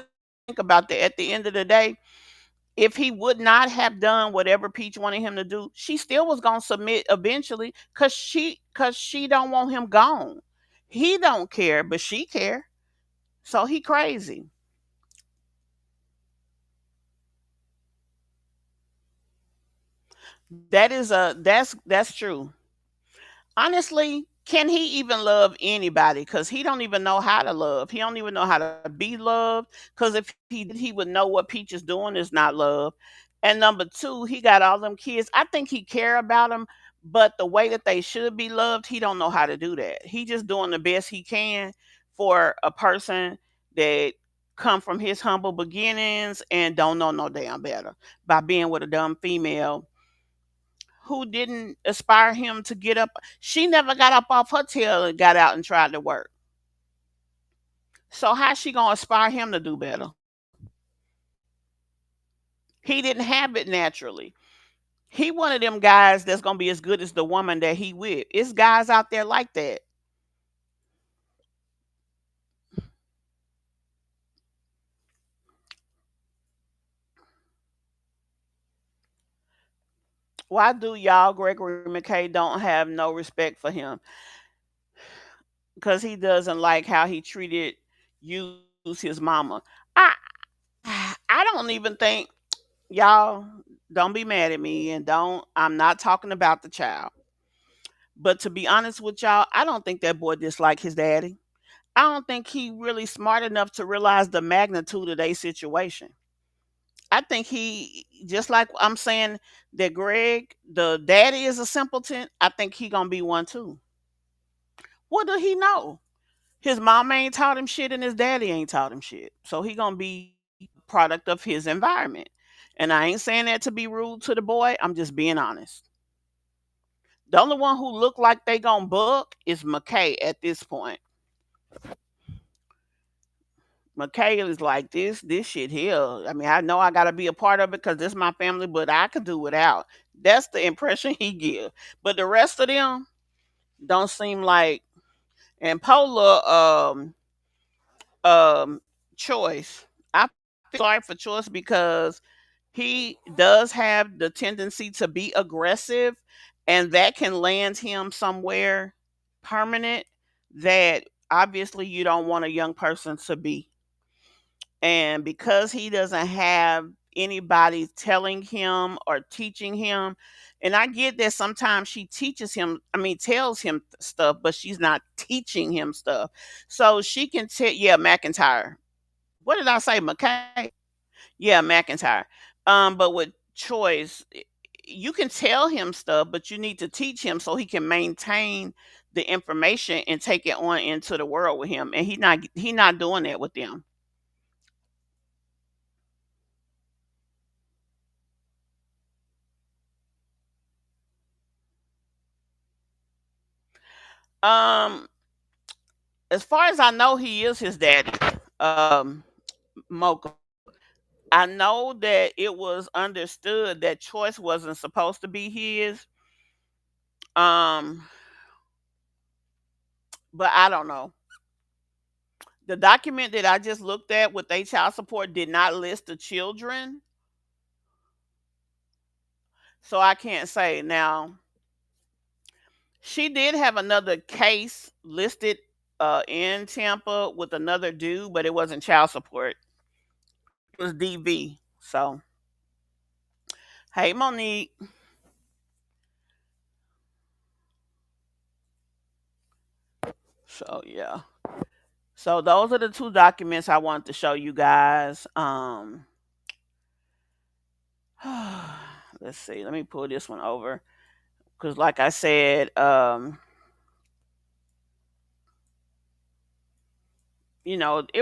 think about that. At the end of the day, if he would not have done whatever Peach wanted him to do, she still was gonna submit eventually because she don't want him gone. He don't care, but she care. So he crazy. That's true. Honestly, can he even love anybody? Because he don't even know how to love. He don't even know how to be loved. Because if he did, he would know what Peach is doing is not love. And number two, he got all them kids. I think he care about them, but the way that they should be loved, he don't know how to do that. He just doing the best he can for a person that come from his humble beginnings and don't know no damn better by being with a dumb female who didn't aspire him to get up. She never got up off her tail and got out and tried to work. So how's she gonna aspire him to do better? He didn't have it naturally. He one of them guys that's gonna be as good as the woman that he with. It's guys out there like that. Why do y'all Gregory McKay don't have no respect for him? Because he doesn't like how he treated use his mama. I I don't even think y'all don't be mad at me and don't I'm not talking about the child. But to be honest with y'all, I don't think that boy disliked his daddy. I don't think he really smart enough to realize the magnitude of their situation. I think he, just like I'm saying that Greg, the daddy is a simpleton, I think he gonna be one too. What do he know? His mom ain't taught him shit and his daddy ain't taught him shit. So he gonna be product of his environment. And I ain't saying that to be rude to the boy. I'm just being honest. The only one who look like they gonna book is McKay at this point. McKay is like this shit here. I mean, I know I gotta be a part of it because this is my family, but I could do without. That's the impression he give. But the rest of them don't seem like. And Pola um Choice, I feel sorry for Choice because he does have the tendency to be aggressive, and that can land him somewhere permanent that obviously you don't want a young person to be. And because he doesn't have anybody telling him or teaching him, and I get that sometimes she teaches him, I mean, tells him stuff, but she's not teaching him stuff. So she can tell, yeah, McIntyre. What did I say? McKay? Yeah, McIntyre. But with Choice, you can tell him stuff, but you need to teach him so he can maintain the information and take it on into the world with him. And he not doing that with them. Um, as far as I know, he is his daddy. Um, Mocha. I know that it was understood that Choice wasn't supposed to be his. Um, but I don't know. The document that I just looked at with their child support did not list the children, so I can't say. Now, she did have another case listed in Tampa with another dude, but it wasn't child support. It was DV. So, hey, Monique. So, yeah. So, those are the two documents I wanted to show you guys. Let's see. Let me pull this one over because, like I said, it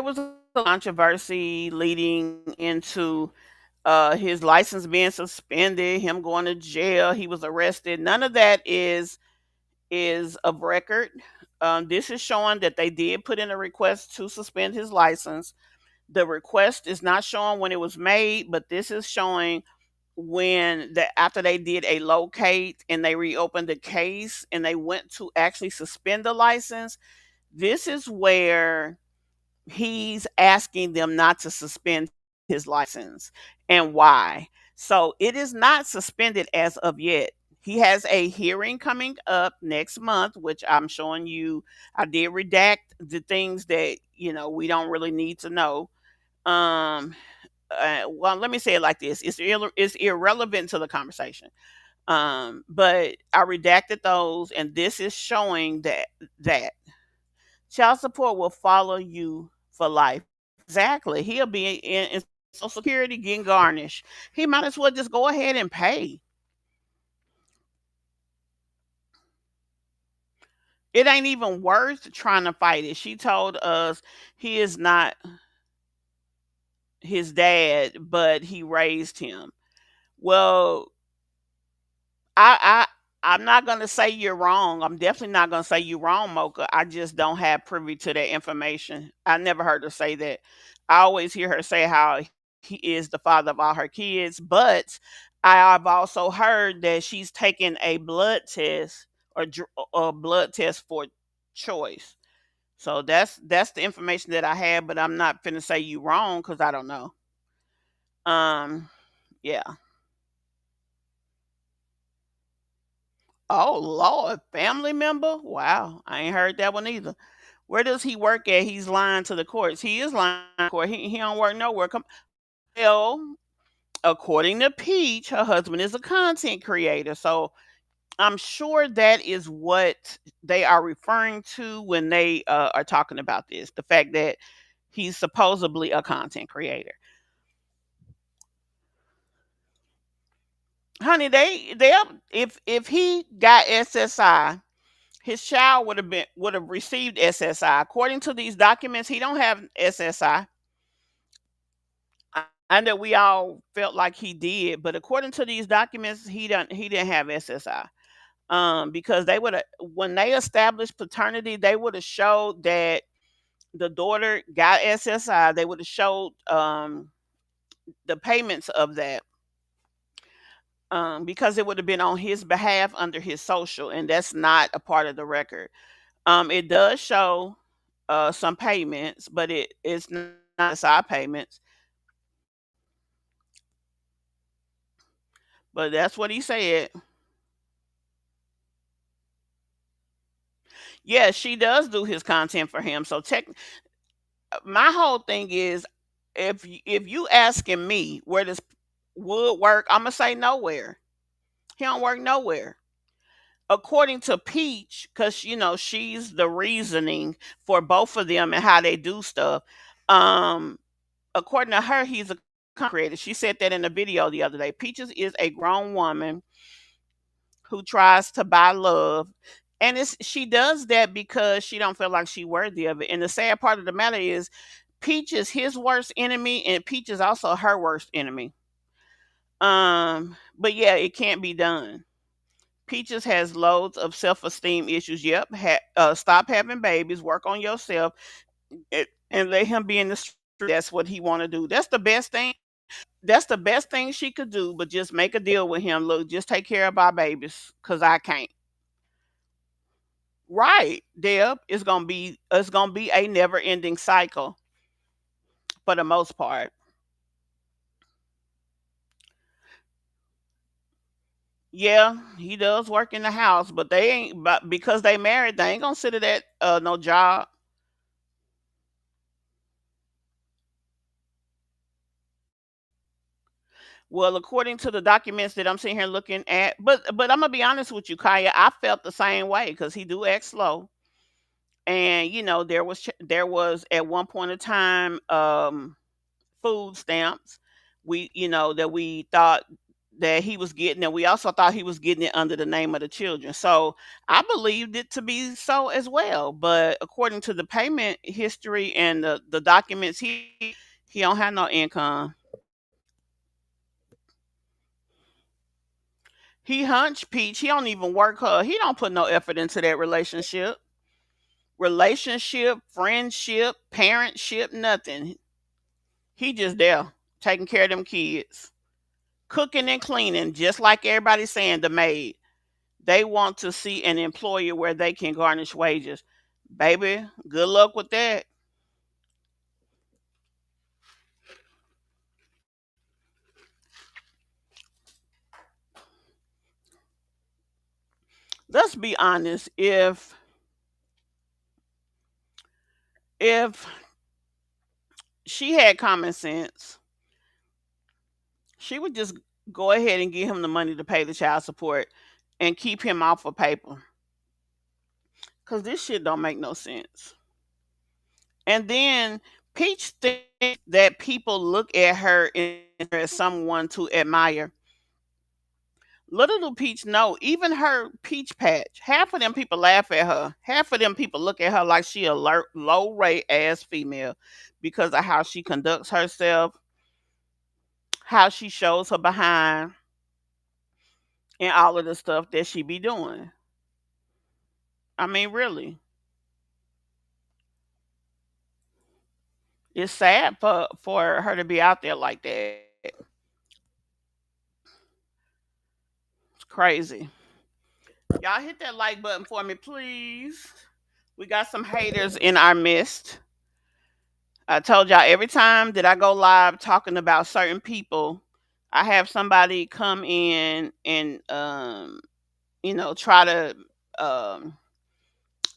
was a controversy leading into his license being suspended, him going to jail, he was arrested. None of that is of record. This is showing that they did put in a request to suspend his license. The request is not showing when it was made, but this is showing after they did a locate and they reopened the case and they went to actually suspend the license. This is where he's asking them not to suspend his license and why. So it is not suspended as of yet. He has a hearing coming up next month, which I'm showing you. I did redact the things that we don't really need to know. Um, well, let me say it like this: it's irrelevant to the conversation. But I redacted those, and this is showing that child support will follow you for life. Exactly. He'll be in Social Security getting garnished. He might as well just go ahead and pay. It ain't even worth trying to fight it. She told us he is not his dad, but he raised him. Well, I I'm not gonna say you're wrong. I'm definitely not gonna say you're wrong, Mocha. I just don't have privy to that information. I never heard her say that. I always hear her say how he is the father of all her kids, but I've also heard that she's taking a blood test or a blood test for choice. So that's the information that I have, but I'm not finna say you wrong because I don't know. Um, yeah. Oh Lord, family member? Wow, I ain't heard that one either. Where does he work at? He's lying to the courts. He is lying to the court. He don't work nowhere. Come, well, according to Peach, her husband is a content creator. So I'm sure that is what they are referring to when they are talking about this. The fact that he's supposedly a content creator. Honey, if he got SSI, his child would have received SSI. According to these documents, he don't have SSI. I know we all felt like he did, but according to these documents, he didn't have SSI. Because they would have, when they established paternity, they would have showed that the daughter got SSI. They would have showed the payments of that, because it would have been on his behalf under his social, and that's not a part of the record. It does show some payments, but it's not side payments. But that's what he said. Yeah, she does do his content for him. So my whole thing is, if you asking me where does Wood work, I'm gonna say nowhere. He don't work nowhere. According to Peach, because she's the reasoning for both of them and how they do stuff. Um, According to her, he's a content creator. She said that in a video the other day. Peaches is a grown woman who tries to buy love. And she does that because she don't feel like she worthy of it. And the sad part of the matter is Peach is his worst enemy and Peach is also her worst enemy. But yeah, it can't be done. Peaches has loads of self-esteem issues. Yep. Stop having babies, work on yourself, and let him be in the street. That's what he want to do. That's the best thing. That's the best thing she could do, but just make a deal with him. Look, just take care of our babies, cause I can't. Right, Deb. It's gonna be a never ending cycle for the most part. Yeah, he does work in the house, but they ain't but because they married, they ain't gonna sit at that no job. Well, according to the documents that I'm sitting here looking at, but I'm gonna be honest with you, Kaya. I felt the same way because he do act slow, and there was at one point in time food stamps. That we thought that he was getting, and we also thought he was getting it under the name of the children. So I believed it to be so as well. But according to the payment history and the documents, he don't have no income. He hunch Peach. He don't even work her. He don't put no effort into that relationship, friendship, parentship, nothing. He just there taking care of them kids, cooking and cleaning, just like everybody's saying, the maid. They want to see an employer where they can garnish wages. Baby, good luck with that. Let's be honest. If she had common sense, she would just go ahead and give him the money to pay the child support and keep him off of paper. Cause this shit don't make no sense. And then Peach thinks that people look at her as someone to admire. Little do Peach know, even her peach patch, half of them people laugh at her. Half of them people look at her like she a low rate ass female because of how she conducts herself, how she shows her behind, and all of the stuff that she be doing. I mean, really, it's sad for her to be out there like that. It's crazy. Y'all hit that like button for me, please. We got some haters in our midst. I told y'all every time that I go live talking about certain people, I have somebody come in and try to um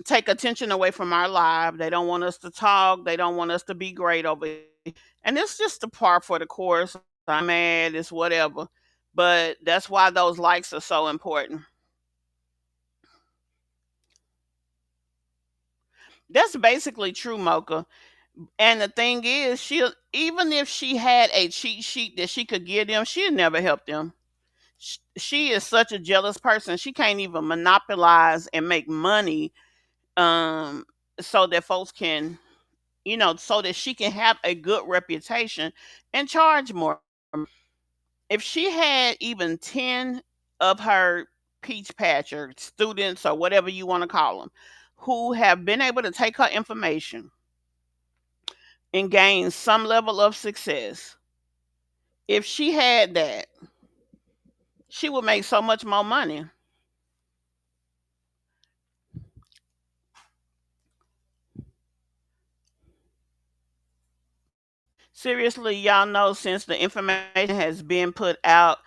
take attention away from our live. They don't want us to talk. They don't want us to be great over here. And it's just the par for the course. I'm mad, it's whatever. But that's why those likes are so important. That's basically true, Mocha. And the thing is, she even if she had a cheat sheet that she could give them, she'd never help them. She is such a jealous person. She can't even monopolize and make money, um, so that folks can, so that she can have a good reputation and charge more. If she had even 10 of her peach patcher students or whatever you want to call them, who have been able to take her information and gain some level of success, if she had that, she would make so much more money. Seriously, y'all know since the information has been put out,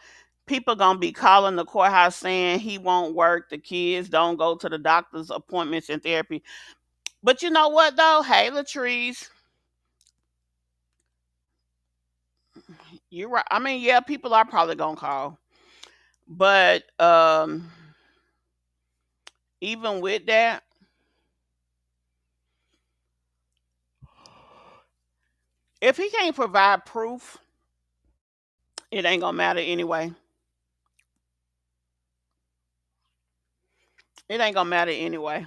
people gonna be calling the courthouse saying he won't work, the kids don't go to the doctor's appointments and therapy. But you know what though? Hey Latrice, you're right. I mean, yeah, people are probably gonna call. But even with that, if he can't provide proof, it ain't gonna matter anyway. It ain't gonna matter anyway.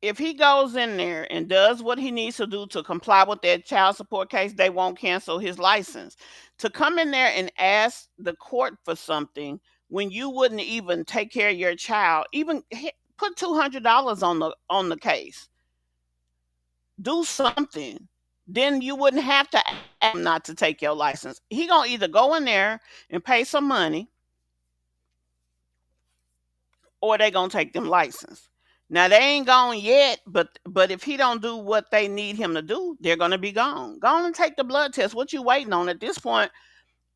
If he goes in there and does what he needs to do to comply with that child support case, they won't cancel his license. To come in there and ask the court for something when you wouldn't even take care of your child, even put $200 on the case, do something. Then you wouldn't have to ask him not to take your license. He gonna either go in there and pay some money, or they gonna take them license. Now they ain't gone yet, but if he don't do what they need him to do, they're gonna be gone. Go on and take the blood test. What you waiting on at this point?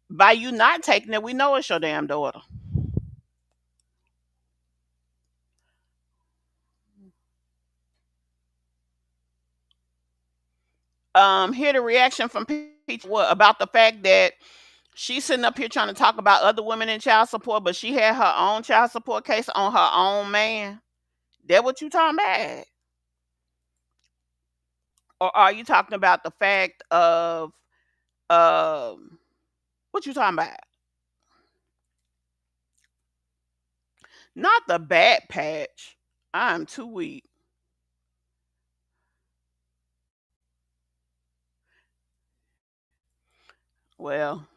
By you not taking it, we know it's your damn daughter. Hear the reaction from Peach what about the fact that she's sitting up here trying to talk about other women in child support, but she had her own child support case on her own man. That what you talking about? Or are you talking about the fact of what you talking about? Not the bad patch. I'm too weak. Well,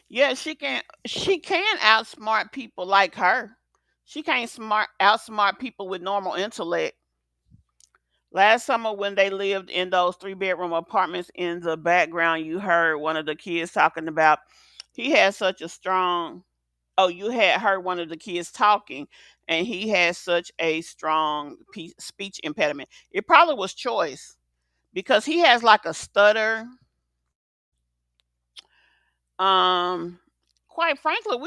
yeah, she can outsmart people like her. She can't outsmart people with normal intellect. Last summer when they lived in those 3-bedroom apartments, in the background you heard one of the kids talking about he had such a strong oh, you had heard one of the kids talking, and he had such a strong speech impediment. It probably was choice because he has like a stutter. Um, quite frankly,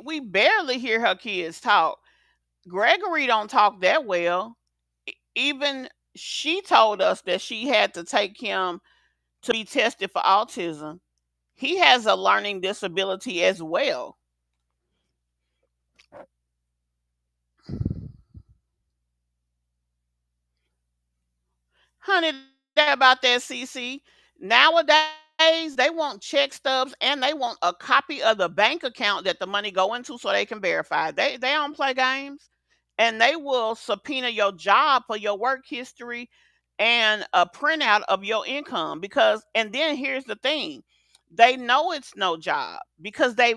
we barely hear her kids talk. Gregory don't talk that well. Even she told us that she had to take him to be tested for autism. He has a learning disability as well. Honey, that about that, CC. Nowadays, they want check stubs and they want a copy of the bank account that the money go into so they can verify. They don't play games, and they will subpoena your job for your work history and a printout of your income because. And then here's the thing. They know it's no job because they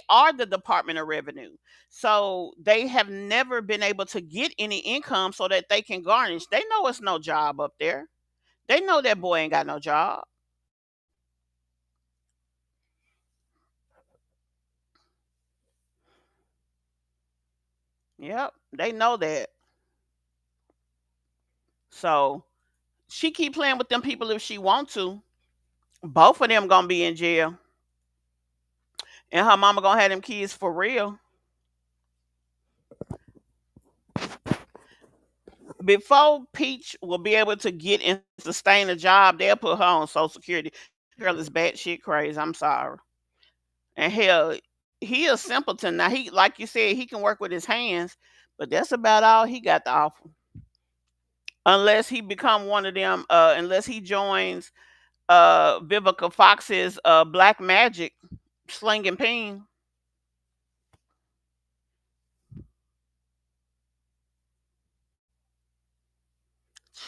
are the Department of Revenue. So they have never been able to get any income so that they can garnish. They know it's no job up there. They know that boy ain't got no job. Yep, they know that. So she keep playing with them people if she want to. Both of them gonna be in jail, and her mama gonna have them kids for real. Before Peach will be able to get and sustain a job, they'll put her on Social Security. Girl is batshit crazy. I'm sorry. And hell, he a simpleton. Now he, like you said, he can work with his hands, But that's about all he got to offer. Unless he become one of them, unless he joins Vivica Fox's Black Magic slinging peen.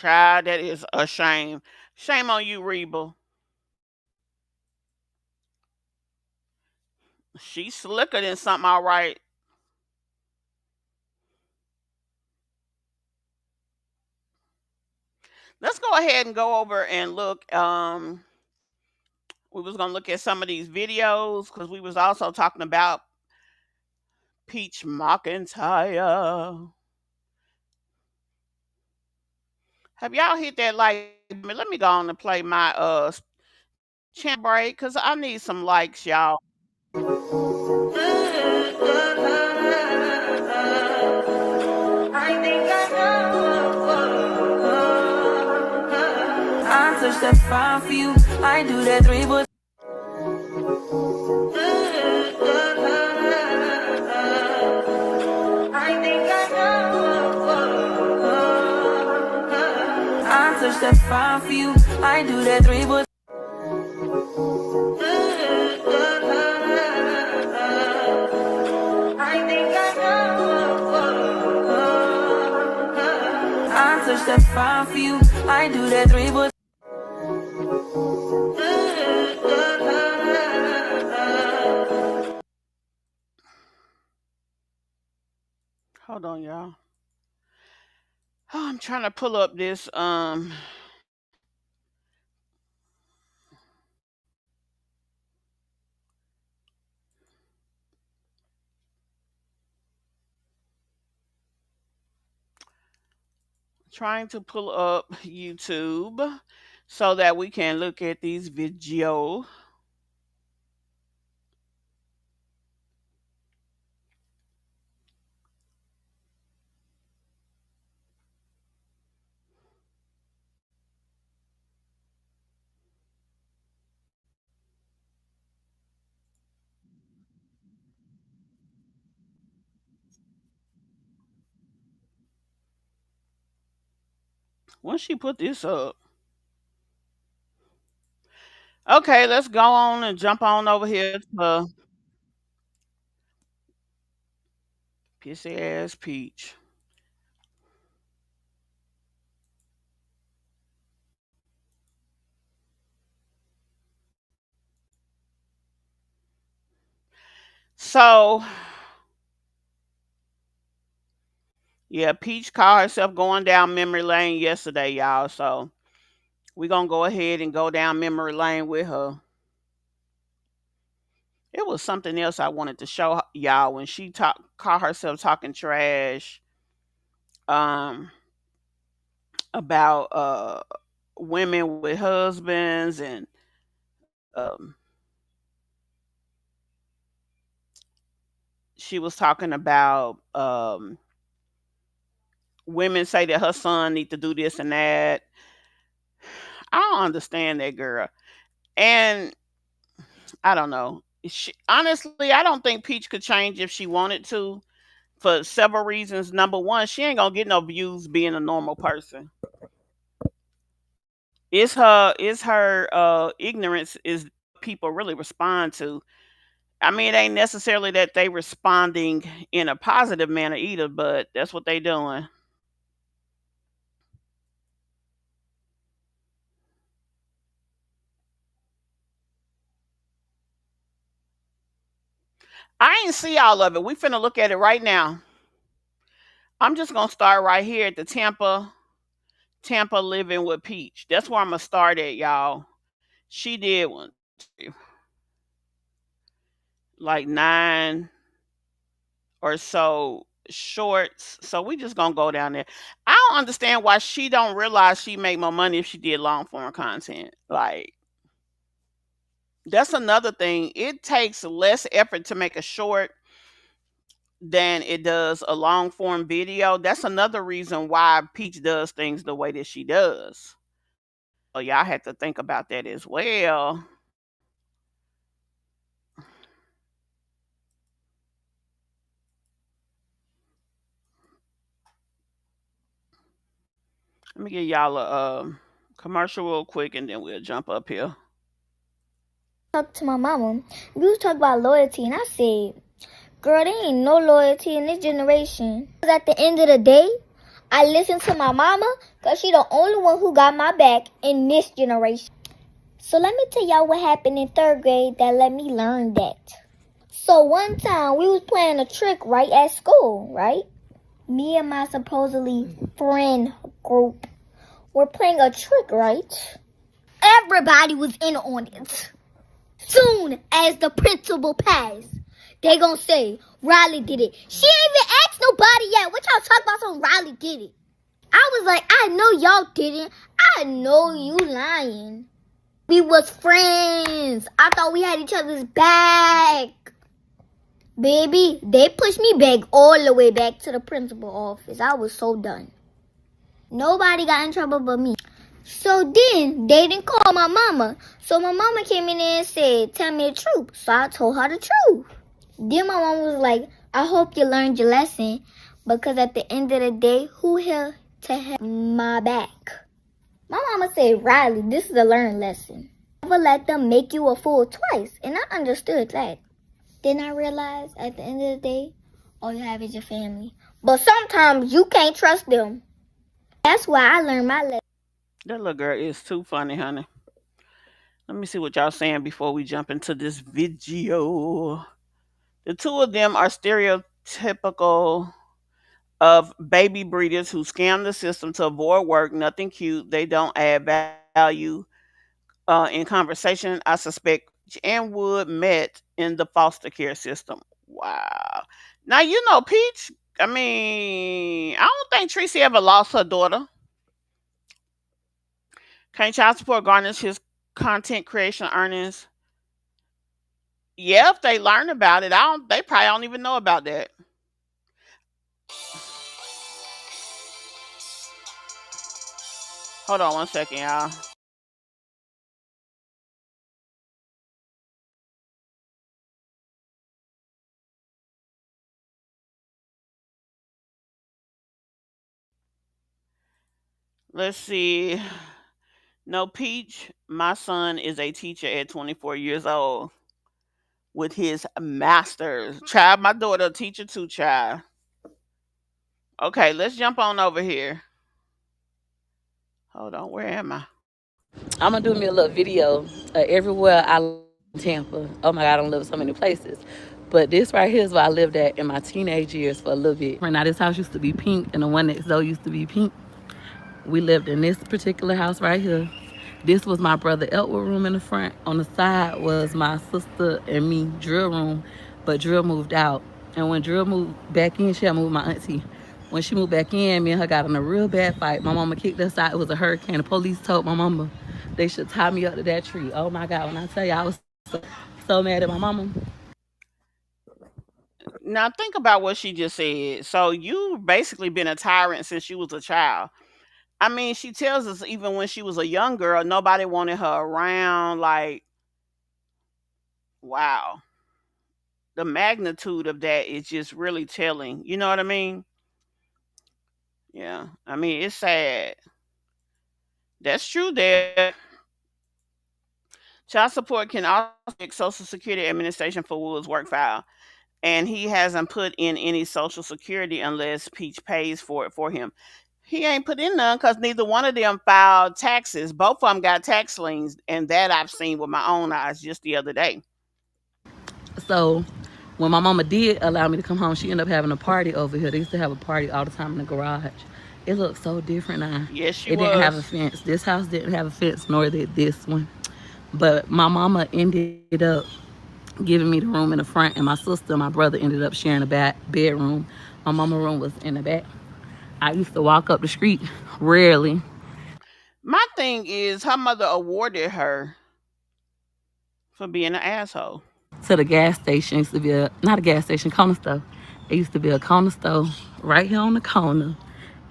Child, that is a shame. Shame on you, Reba. She's slicker than something, all right. Let's go ahead and go over and look. We was gonna look at some of these videos because we was also talking about Peach McIntyre. Have y'all hit that like? Let me go on and play my chant break because I need some likes, y'all. I think I know. I touch that fine for you. I do that three, but I think I know. I touch that fine for you. I do that three, but I think I know. I touch that fine for you. I do that three, but Hold on, y'all. Oh, I'm trying to pull up this trying to pull up YouTube so that we can look at these videos. Once she put this up. Okay, let's go on and jump on over here to pissy ass Peach. So yeah, Peach caught herself going down memory lane yesterday, y'all. So we're gonna go ahead and go down memory lane with her. It was something else I wanted to show y'all when she caught herself talking trash um about women with husbands and um she was talking about women say that her son need to do this and that. I don't understand that girl. And I don't know. Honestly, I don't think Peach could change if she wanted to for several reasons. Number one, she ain't gonna get no views being a normal person. It's her ignorance is people really respond to. I mean, it ain't necessarily that they responding in a positive manner either, but that's what they doing. I ain't see all of it. We finna look at it right now. I'm just gonna start right here at the Tampa living with Peach. That's where I'm gonna start at, y'all. She did one like 9 or so shorts. So we just gonna go down there. I don't understand why she don't realize she make more money if she did long form content. Like that's another thing. It takes less effort to make a short than it does a long form video. That's another reason why Peach does things the way that she does. So y'all have to think about that as well. Let me give y'all a commercial real quick and then we'll jump up here. Talked to my mama. We was talking about loyalty, and I said, girl, there ain't no loyalty in this generation. Cause at the end of the day, I listen to my mama because she the only one who got my back in this generation. So let me tell y'all what happened in 3rd grade that let me learn that. So one time we was playing a trick right at school, right? Me and my supposedly friend group were playing a trick, right? Everybody was in on it. Soon as the principal passed, they gonna say Riley did it. She ain't even asked nobody yet. What y'all talking about? Some Riley did it. I was like, I know y'all didn't. I know you lying. We was friends. I thought we had each other's back. Baby, they pushed me back all the way back to the principal office. I was so done. Nobody got in trouble but me. So then, they didn't call my mama. So my mama came in there and said, tell me the truth. So I told her the truth. Then my mama was like, I hope you learned your lesson. Because at the end of the day, who here to have my back? My mama said, Riley, this is a learned lesson. Never let them make you a fool twice. And I understood that. Then I realized at the end of the day, all you have is your family. But sometimes you can't trust them. That's why I learned my lesson. That little girl is too funny, honey. Let me see what y'all saying before we jump into this video. The two of them are stereotypical of baby breeders who scam the system to avoid work. Nothing cute. They don't add value in conversation. I suspect and Wood met in the foster care system. Wow. Now you know Peach. I mean, I don't think Tracy ever lost her daughter. Can't child support garnish his content creation earnings? Yeah, if they learn about it, I don't. They probably don't even know about that. Hold on one second, y'all. Let's see. No, Peach, my son is a teacher at 24 years old with his master's. Child, my daughter a teacher too, child. Okay, let's jump on over here. Hold on, where am I? I'm gonna do me a little video everywhere I live in Tampa. Oh my God, I don't live so many places. But this right here is where I lived at in my teenage years for a little bit. Right now, this house used to be pink, and the one next door used to be pink. We lived in this particular house right here. This was my brother Elwood room in the front. On the side was my sister and me drill room, but Drill moved out. And when Drill moved back in, she had moved my auntie. When she moved back in, me and her got in a real bad fight. My mama kicked us out. It was a hurricane. The police told my mama they should tie me up to that tree. Oh my God, when I tell you I was so mad at my mama. Now think about what she just said. So you basically been a tyrant since you was a child. I mean, she tells us even when she was a young girl, nobody wanted her around. Like, wow, the magnitude of that is just really telling. You know what I mean? Yeah. I mean, it's sad. That's true there. Child support can also affect Social Security Administration for Wood's work file. And he hasn't put in any Social Security unless Peach pays for it for him. He ain't put in none because neither one of them filed taxes. Both of them got tax liens, and that I've seen with my own eyes just the other day. So when my mama did allow me to come home, she ended up having a party over here. They used to have a party all the time in the garage. It looks so different now. Yes, she It didn't have a was. fence. This house didn't have a fence, nor did this one. But my mama ended up giving me the room in the front, and my sister and my brother ended up sharing a bedroom. My mama room was in the back. I used to walk up the street rarely My thing is, her mother awarded her for being an asshole. to the gas station. It used to be not a gas station, corner store. It used to be a corner store right here on the corner.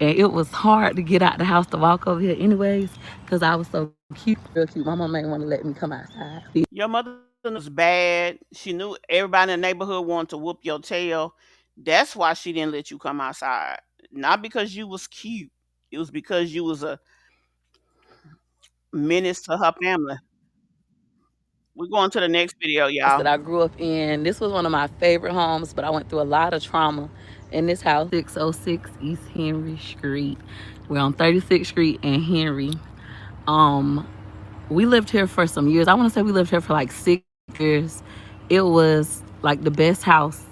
And it was hard to get out the house to walk over here anyways, because I was so cute, real cute. My mama ain't want to let me come outside. Your mother was bad. She knew everybody in the neighborhood wanted to whoop your tail. That's why she didn't let you come outside. Not because you was cute. It was because you was a menace to her family. We're going to the next video, That y'all. I grew up in. This was one of my favorite homes, but I went through a lot of trauma in this house. 606 East Henry Street. We're on 36th Street and Henry. We lived here for some years. I want to say we lived here for like 6 years. It was like the best house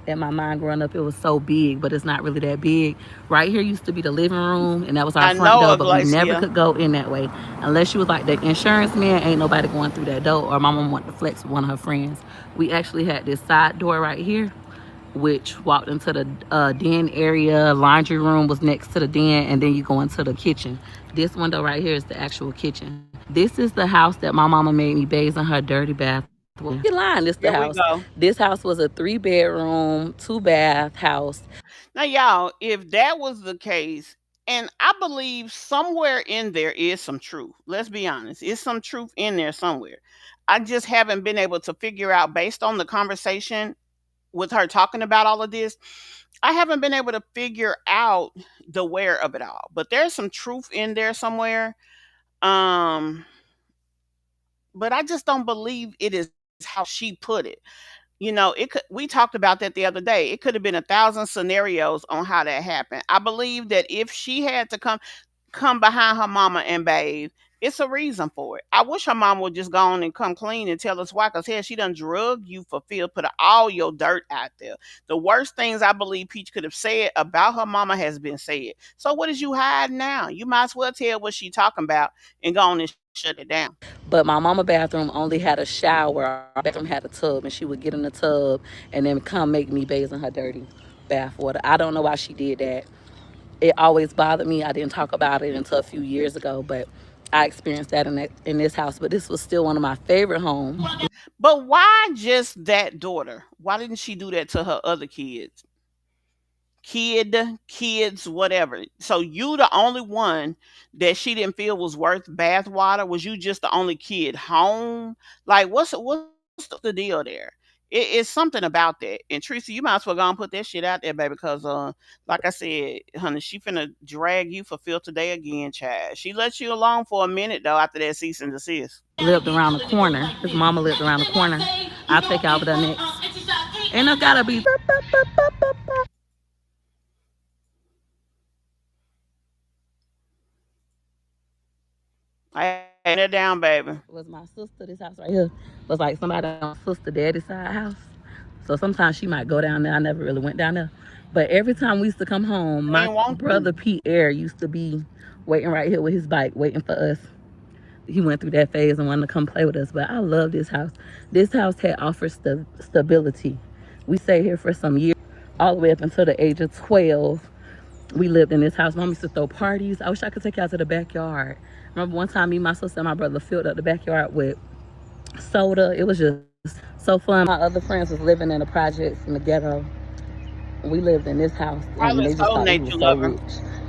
in my mind growing up. It was so big, but it's not really that big. Right here used to be the living room, and that was our I front know door, a but we never glacier. could go in that way unless you was like the insurance man. Ain't nobody going through that door, or my mom wanted to flex with one of her friends. We actually had this side door right here, which walked into the den area. Laundry room was next to the den, and then you go into the kitchen. This window right here is the actual kitchen. This is the house that my mama made me bathe in her dirty bath. You're lying. This the Here we house. go. This house was a 3-bedroom, 2-bath house. Now, y'all, if that was the case, and I believe somewhere in there is some truth. Let's be honest. It's some truth in there somewhere. I just haven't been able to figure out, based on the conversation with her talking about all of this, I haven't been able to figure out the where of it all. But there's some truth in there somewhere. Um, but I just don't believe it is how she put it. You know, it could, we talked about that the other day. It could have been 1,000 scenarios on how that happened. I believe that if she had to come behind her mama and bathe, it's a reason for it. I wish her mama would just go on and come clean and tell us why. Cause hell, she done drug you for filth, put all your dirt out there. The worst things I believe Peach could have said about her mama has been said. So what is you hiding now? You might as well tell what she talking about and go on and shut it down. But my mama bathroom only had a shower. Our bathroom had a tub, and she would get in the tub and then come make me bathe in her dirty bath water. I don't know why she did that. It always bothered me. I didn't talk about it until a few years ago, but I experienced that in this house. But this was still one of my favorite homes. But why just that daughter? Why didn't she do that to her other kids? Kids, whatever. So you the only one that she didn't feel was worth bath water? Was you just the only kid home? Like what's the deal there? It's something about that. And Teresa, you might as well go and put that shit out there, baby, because like I said, honey, she finna drag you for filth today again, child. She let you alone for a minute though after that cease and desist. Lived around the corner. His mama lived around the corner. I'll take you over there next. Ain't no gotta be. I had it down, baby. It was my sister. This house right here was like somebody on sister daddy's side house. So sometimes she might go down there. I never really went down there. But every time we used to come home, my brother Pete Air used to be waiting right here with his bike, waiting for us. He went through that phase and wanted to come play with us. But I love this house. This house had offered stability. We stayed here for some years, all the way up until the age of 12. We lived in this house. Mom used to throw parties. I wish I could take you out to the backyard. Remember one time me, my sister, and my brother filled up the backyard with soda. It was just so fun. My other friends was living in the projects in the ghetto. We lived in this house, and they just thought we were so rich.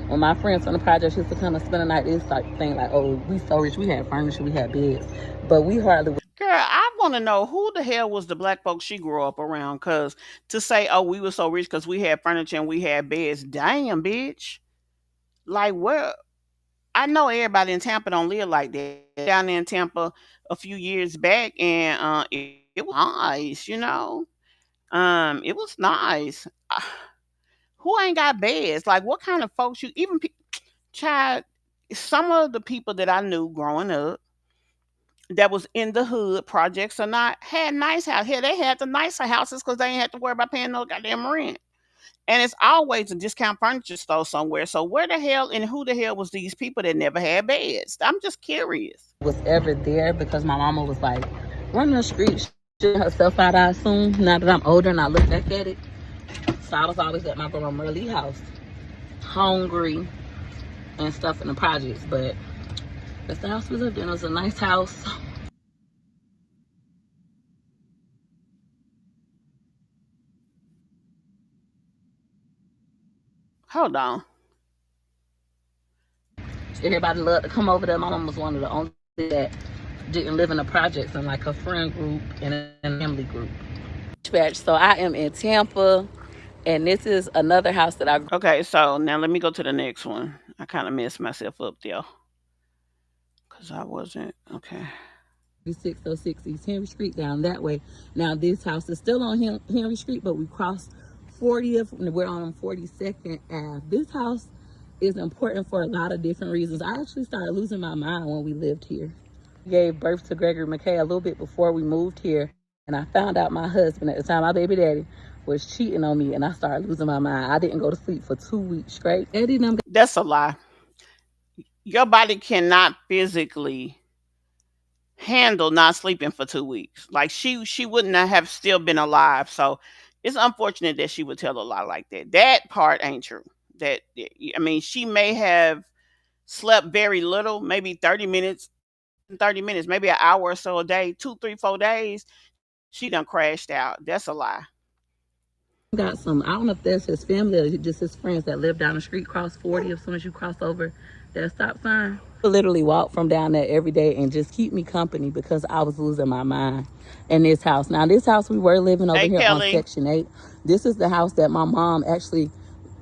When my friends from the projects used to come and spend the night, they used to think like, oh, we so rich. We had furniture, we had beds, but we hardly. Girl, I want to know who the hell was the black folks she grew up around. Cause to say, oh, we were so rich because we had furniture and we had beds. Damn, bitch. Like, where? I know everybody in Tampa don't live like that. Down there in Tampa a few years back, and it was nice, you know. It was nice. Who ain't got beds? Like, what kind of folks you even child? Some of the people that I knew growing up that was in the hood, projects or not, had nice house. Here they had the nicer houses because they ain't had to worry about paying no goddamn rent. And it's always a discount furniture store somewhere. So where the hell and who the hell was these people that never had beds? I'm just curious. Was ever there because my mama was like running the streets, shooting herself out, I assume. Now that I'm older and I look back at it. So I was always at my grandma Merle's house, hungry and stuff in the projects. But that's the house we lived in. It was a nice house. Hold on. Everybody loved to come over there. My mom was one of the only that didn't live in the projects in like a friend group and a family group. So I am in Tampa. And this is another house that I Okay, so now let me go to the next one. I kind of messed myself up there because I wasn't. Okay. 606 East Henry Street down that way. Now this house is still on Henry Street, but we crossed 40th and we're on 42nd Ave. This house is important for a lot of different reasons. I actually started losing my mind when we lived here. Gave birth to Gregory McKay a little bit before we moved here, and I found out my husband at the time, my baby daddy, was cheating on me, and I started losing my mind. I didn't go to sleep for 2 weeks straight. Eddie and them. That's a lie. Your body cannot physically handle not sleeping for 2 weeks. Like she wouldn't have still been alive. So it's unfortunate that she would tell a lie like that. That part ain't true. That I mean, she may have slept very little, maybe 30 minutes, maybe an hour or so a day, 2, 3, 4 days. She done crashed out. That's a lie. Got some, I don't know if that's his family or just his friends that live down the street, cross 40 as soon as you cross over that stop sign. I literally walk from down there every day and just keep me company because I was losing my mind in this house. Now this house we were living over Hey, here on Kelly. Section 8. This is the house that my mom actually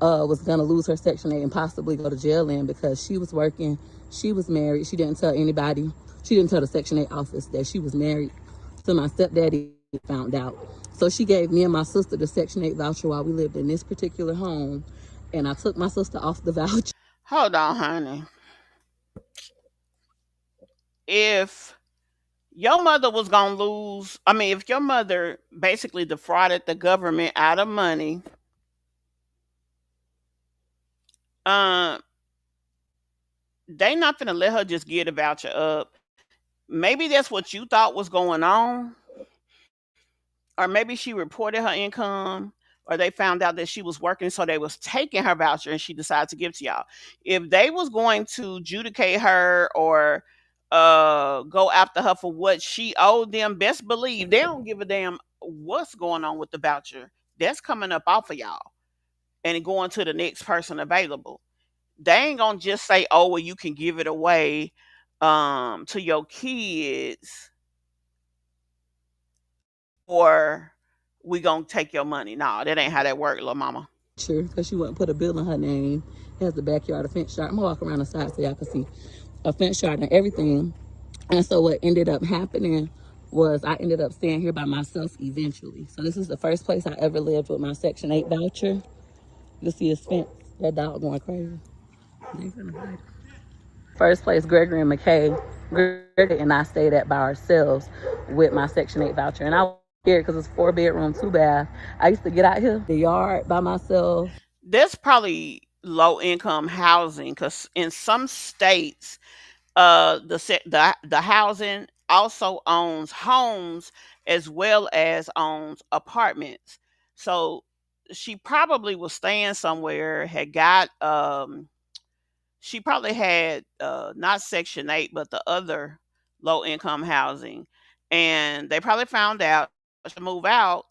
was gonna lose her Section 8 and possibly go to jail in because she was working, she was married, she didn't tell anybody, she didn't tell the Section 8 office that she was married. So my stepdaddy found out. So she gave me and my sister the Section 8 voucher while we lived in this particular home. And I took my sister off the voucher. Hold on, honey. If your mother was gonna lose, I mean, if your mother basically defrauded the government out of money, uh, they not gonna let her just get the voucher up. Maybe that's what you thought was going on, or maybe she reported her income, or they found out that she was working, so they was taking her voucher, and she decided to give to y'all. If they was going to adjudicate her or go after her for what she owed them, best believe they don't give a damn what's going on with the voucher. That's coming up off of y'all and going to the next person available. They ain't gonna just say, "Oh, well, you can give it away to your kids," or we gonna take your money. No, that ain't how that work, little mama. Sure, because she wouldn't put a bill in her name. It has the backyard, a fence yard. I'm gonna walk around the side so y'all can see a fence yard and everything. And so what ended up happening was I ended up staying here by myself eventually. So this is the first place I ever lived with my Section 8 voucher. You see his fence, that dog going crazy. First place, Gregory and McKay. Gregory and I stayed at by ourselves with my Section 8 voucher. And I was scared because it's 4 bedroom, 2 bath. I used to get out here, the yard by myself. That's probably low income housing because in some states, the housing also owns homes as well as owns apartments. So she probably was staying somewhere, had got she probably had not Section 8, but the other low income housing. And they probably found out to move out,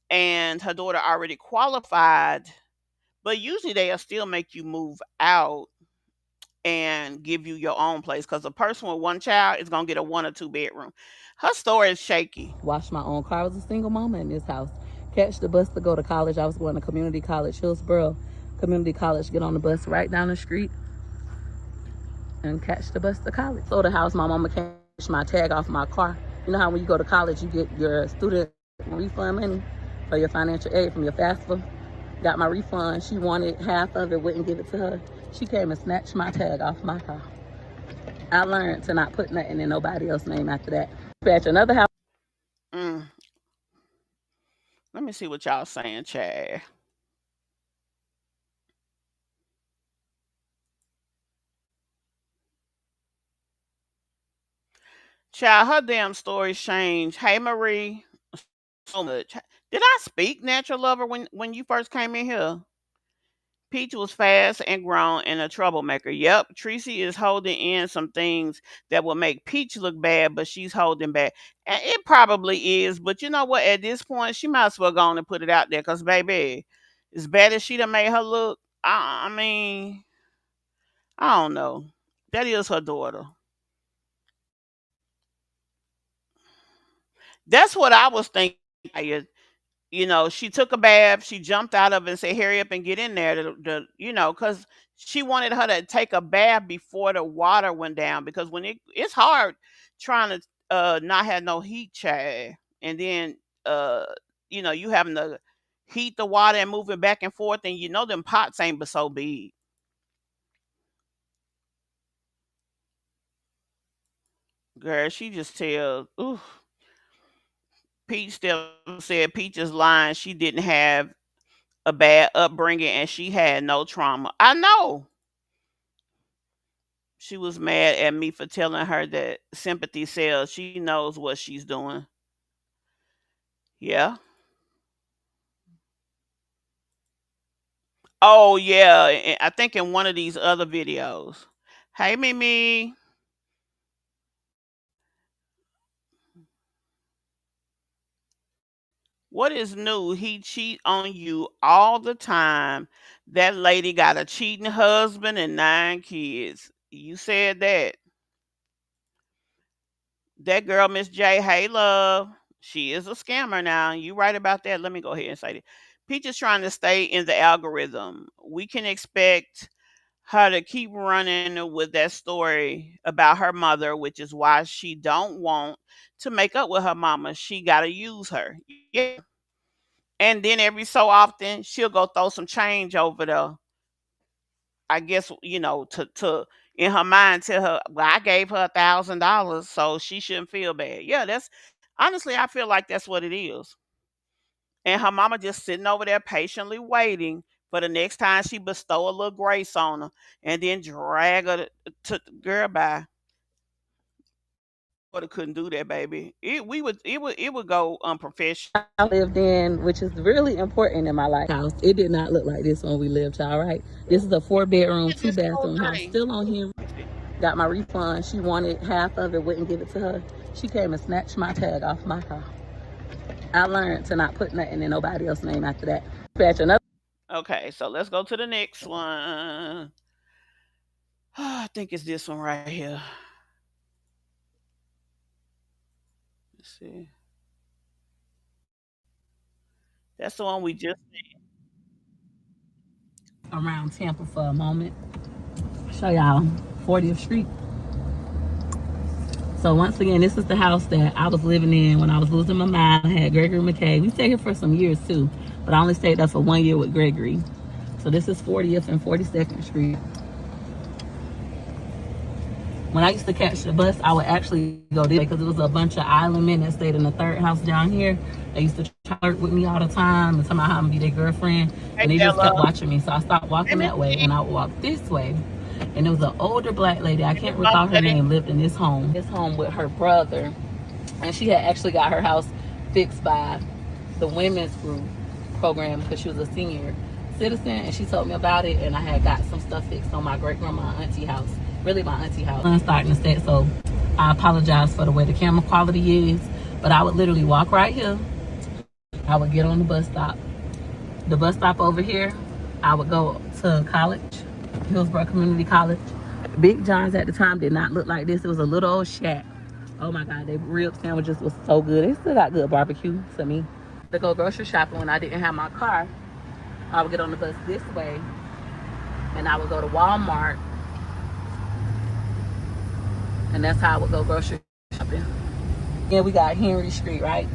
and her daughter already qualified. But usually they'll still make you move out and give you your own place because a person with one child is going to get a 1 or 2 bedroom. Her story is shaky. Wash my own car. I was a single mama in this house. Catch the bus to go to college. I was going to community college, Hillsborough Community College. Get on the bus right down the street and catch the bus to college. So the house, my mama came my tag off my car. You know how when you go to college, you get your student refund money for your financial aid from your FAFSA. Got my refund. She wanted half of it, wouldn't give it to her. She came and snatched my tag off my car. I learned to not put nothing in nobody else's name after that. Dispatch another house. Mm. Let me see what y'all saying, Chad. Child, her damn stories change. Hey, Marie, so much. Did I speak, natural lover, when you first came in here? Peach was fast and grown and a troublemaker. Yep, Tracy is holding in some things that will make Peach look bad, but she's holding back. And it probably is, but you know what? At this point, she might as well go on and put it out there because, baby, as bad as she done made her look, I mean, I don't know. That is her daughter. That's what I was thinking. she took a bath, she jumped out of it and said, "Hurry up and get in there." Because she wanted her to take a bath before the water went down, because when it's hard trying to not have no heat, child, and then uh you having to heat the water and move it back and forth, and them pots ain't but so big. Girl, she just tell, ooh, Peach still said Peach is lying. She didn't have a bad upbringing and she had no trauma. I know. She was mad at me for telling her that sympathy sells. She knows what she's doing. Yeah. Oh yeah. I think in one of these other videos. Hey Mimi. What is new? He cheat on you all the time. That lady got a cheating husband and 9 kids. You said that. That girl, Miss J, hey love. She is a scammer now. You right about that. Let me go ahead and say it. Peach is trying to stay in the algorithm. We can expect her to keep running with that story about her mother, which is why she don't want to make up with her mama. She gotta use her. Yeah. And then every so often she'll go throw some change over there. I guess to in her mind tell her, well, I gave her $1,000, so she shouldn't feel bad. Yeah, that's honestly, I feel like that's what it is. And her mama just sitting over there patiently waiting for the next time she bestow a little grace on her, and then drag her to girl by. But it couldn't do that, baby. It would go unprofessional. I lived in, which is really important in my life. House. It did not look like this when we lived, y'all. Right? This is a 4-bedroom, This whole 2-bathroom house. thing. Still on here. Got my refund. She wanted half of it. Wouldn't give it to her. She came and snatched my tag off my car. I learned to not put nothing in nobody else's name after that. Scratch another. Okay, so let's go to the next one. I think it's this one right here. Let's see. That's the one we just Around Tampa for a moment. Show y'all 40th Street. So once again, this is the house that I was living in when I was losing my mind. I had Gregory McKay. We stayed here for some years too, but I only stayed there for 1 year with Gregory. So this is 40th and 42nd Street. When I used to catch the bus, I would actually go there because it was a bunch of island men that stayed in the third house down here. They used to flirt with me all the time and tell me how I'm gonna be their girlfriend. Hey, And they just kept Bella. watching me. So I stopped walking that way and I would walk this way. And there was an older black lady, I can't recall her name, lived in this home. This home with her brother. And she had actually got her house fixed by the women's group program because she was a senior citizen, and she told me about it, and I had got some stuff fixed on my great grandma auntie house. Really my auntie house. I'm starting to set, so I apologize for the way the camera quality is, but I would literally walk right here. I would get on the bus stop. The bus stop over here, I would go to college, Hillsborough Community College. Big John's at the time did not look like this. It was a little old shack. Oh my God, their rib sandwiches was so good. They still got good barbecue to me. To go grocery shopping when I didn't have my car, I would get on the bus this way and I would go to Walmart, and that's how I would go grocery shopping. Yeah, we got Henry Street, right?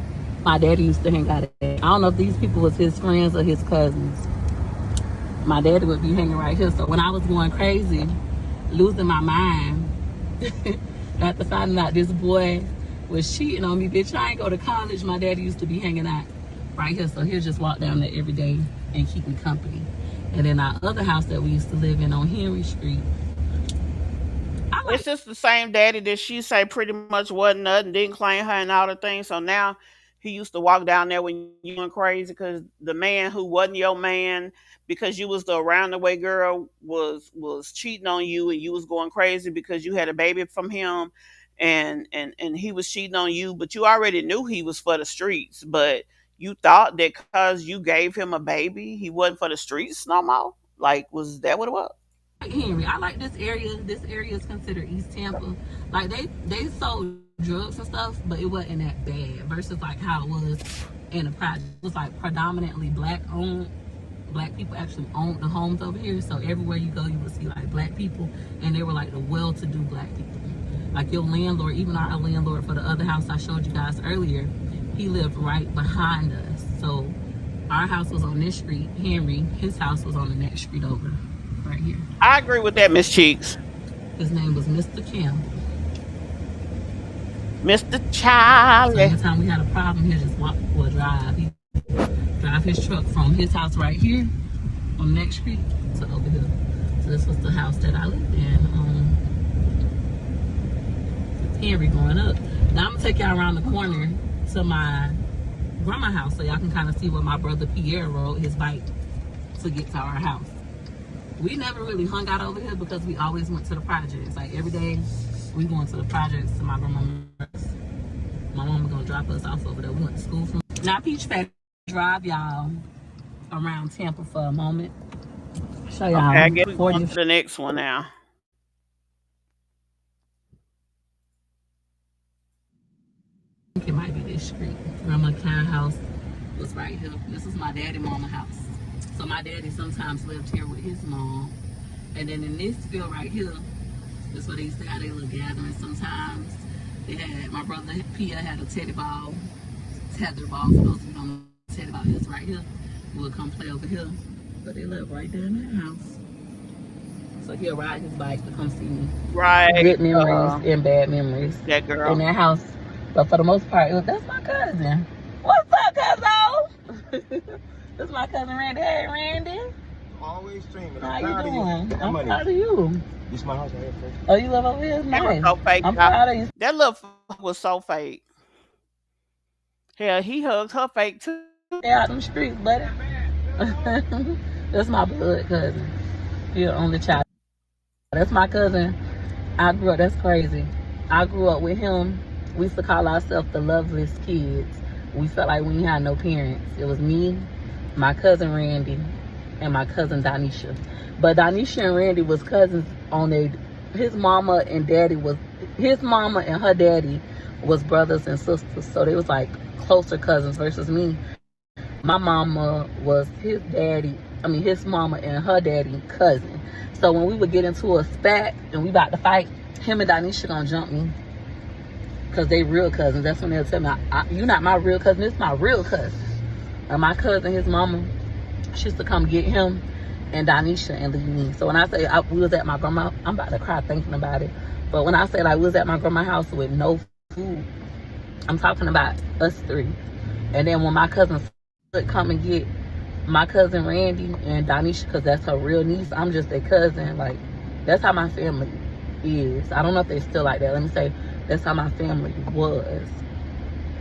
My daddy used to hang out at that. I don't know if these people was his friends or his cousins. My daddy would be hanging right here. So when I was going crazy, losing my mind, after finding out this boy was cheating on me, bitch, I ain't go to college. My daddy used to be hanging out right here. So he'll just walk down there every day and keep me company. And then our other house that we used to live in on Henry Street. It's just the same daddy that she say pretty much wasn't nothing, didn't claim her and all the things. So now he used to walk down there when you went crazy because the man who wasn't your man, because you was the around the way girl, was cheating on you, and you was going crazy because you had a baby from him, and he was cheating on you, but you already knew he was for the streets, but you thought that because you gave him a baby, he wasn't for the streets no more. Like, was that what it was? Henry, I like this area. This area is considered East Tampa. Like they sold drugs and stuff, but it wasn't that bad versus like how it was in the project. It was like predominantly black owned. Black people actually owned the homes over here, so everywhere you go you would see like black people, and they were like the well-to-do black people. Like your landlord, even our landlord for the other house I showed you guys earlier, he lived right behind us. So our house was on this street, Henry, his house was on the next street over, right here. I agree with that, Miss Cheeks. His name was Mr. Kim. Mr. So Charlie. every time we had a problem, he'd just walk or drive. He'd drive his truck from his house right here on the next street to over here. So this was the house that I lived in. Henry going up. Now I'm gonna take y'all around the corner to my grandma's house so y'all can kind of see where my brother Pierre rode his bike to get to our house. We never really hung out over here because we always went to the projects. Like every day we going to the projects to my grandma's. My mama gonna drop us off over there. We went to school from. Now Peach Pack drive y'all around Tampa for a moment. Show y'all. Okay, I guess we're going to the next one now. I think it might be this street. Grandma Kind house was right here. This is my daddy mama house. So my daddy sometimes lived here with his mom. And then in this field right here, this is where they used to have their little gatherings sometimes. They had, my brother Pia had a teddy ball, tether ball, for those who don't know what teddy ball is right here. We'll come play over here. But they live right there in that house. So he'll ride his bike to come see me. Right. Good memories and bad memories. That girl. In that house. But for the most part, that's my cousin. What's up, cousin? This is my cousin Randy. Hey, Randy. Always streaming. How I'm you proud of doing? you. I'm proud of you. This is my house right here, first. Oh, you live over here? That Nice. was so fake. I'm proud of you. That little was so fake. Hell, he hugged her fake too. Stay out them streets, buddy. That's my blood cousin. You're the only child. That's my cousin. I grew up, that's crazy. I grew up with him. We used to call ourselves the loveless kids. We felt like we didn't have no parents. It was me, my cousin Randy, and my cousin Donisha. But Donisha and Randy was cousins on his mama and her daddy was brothers and sisters. So they was like closer cousins versus me. My mama was his mama and her daddy cousin. So when we would get into a spat and we about to fight, him and Donisha gonna jump me. Cause they real cousins. That's when they'll tell me, "You're not my real cousin. It's my real cousin." And my cousin, his mama, she used to come get him and Donisha and leave me. So when I say we was at my grandma, I'm about to cry thinking about it. But when I say like we was at my grandma's house with no food, I'm talking about us three. And then when my cousins would come and get my cousin Randy and Donisha, because that's her real niece, I'm just their cousin. Like, that's how my family is. I don't know if they still like that. Let me say, that's how my family was.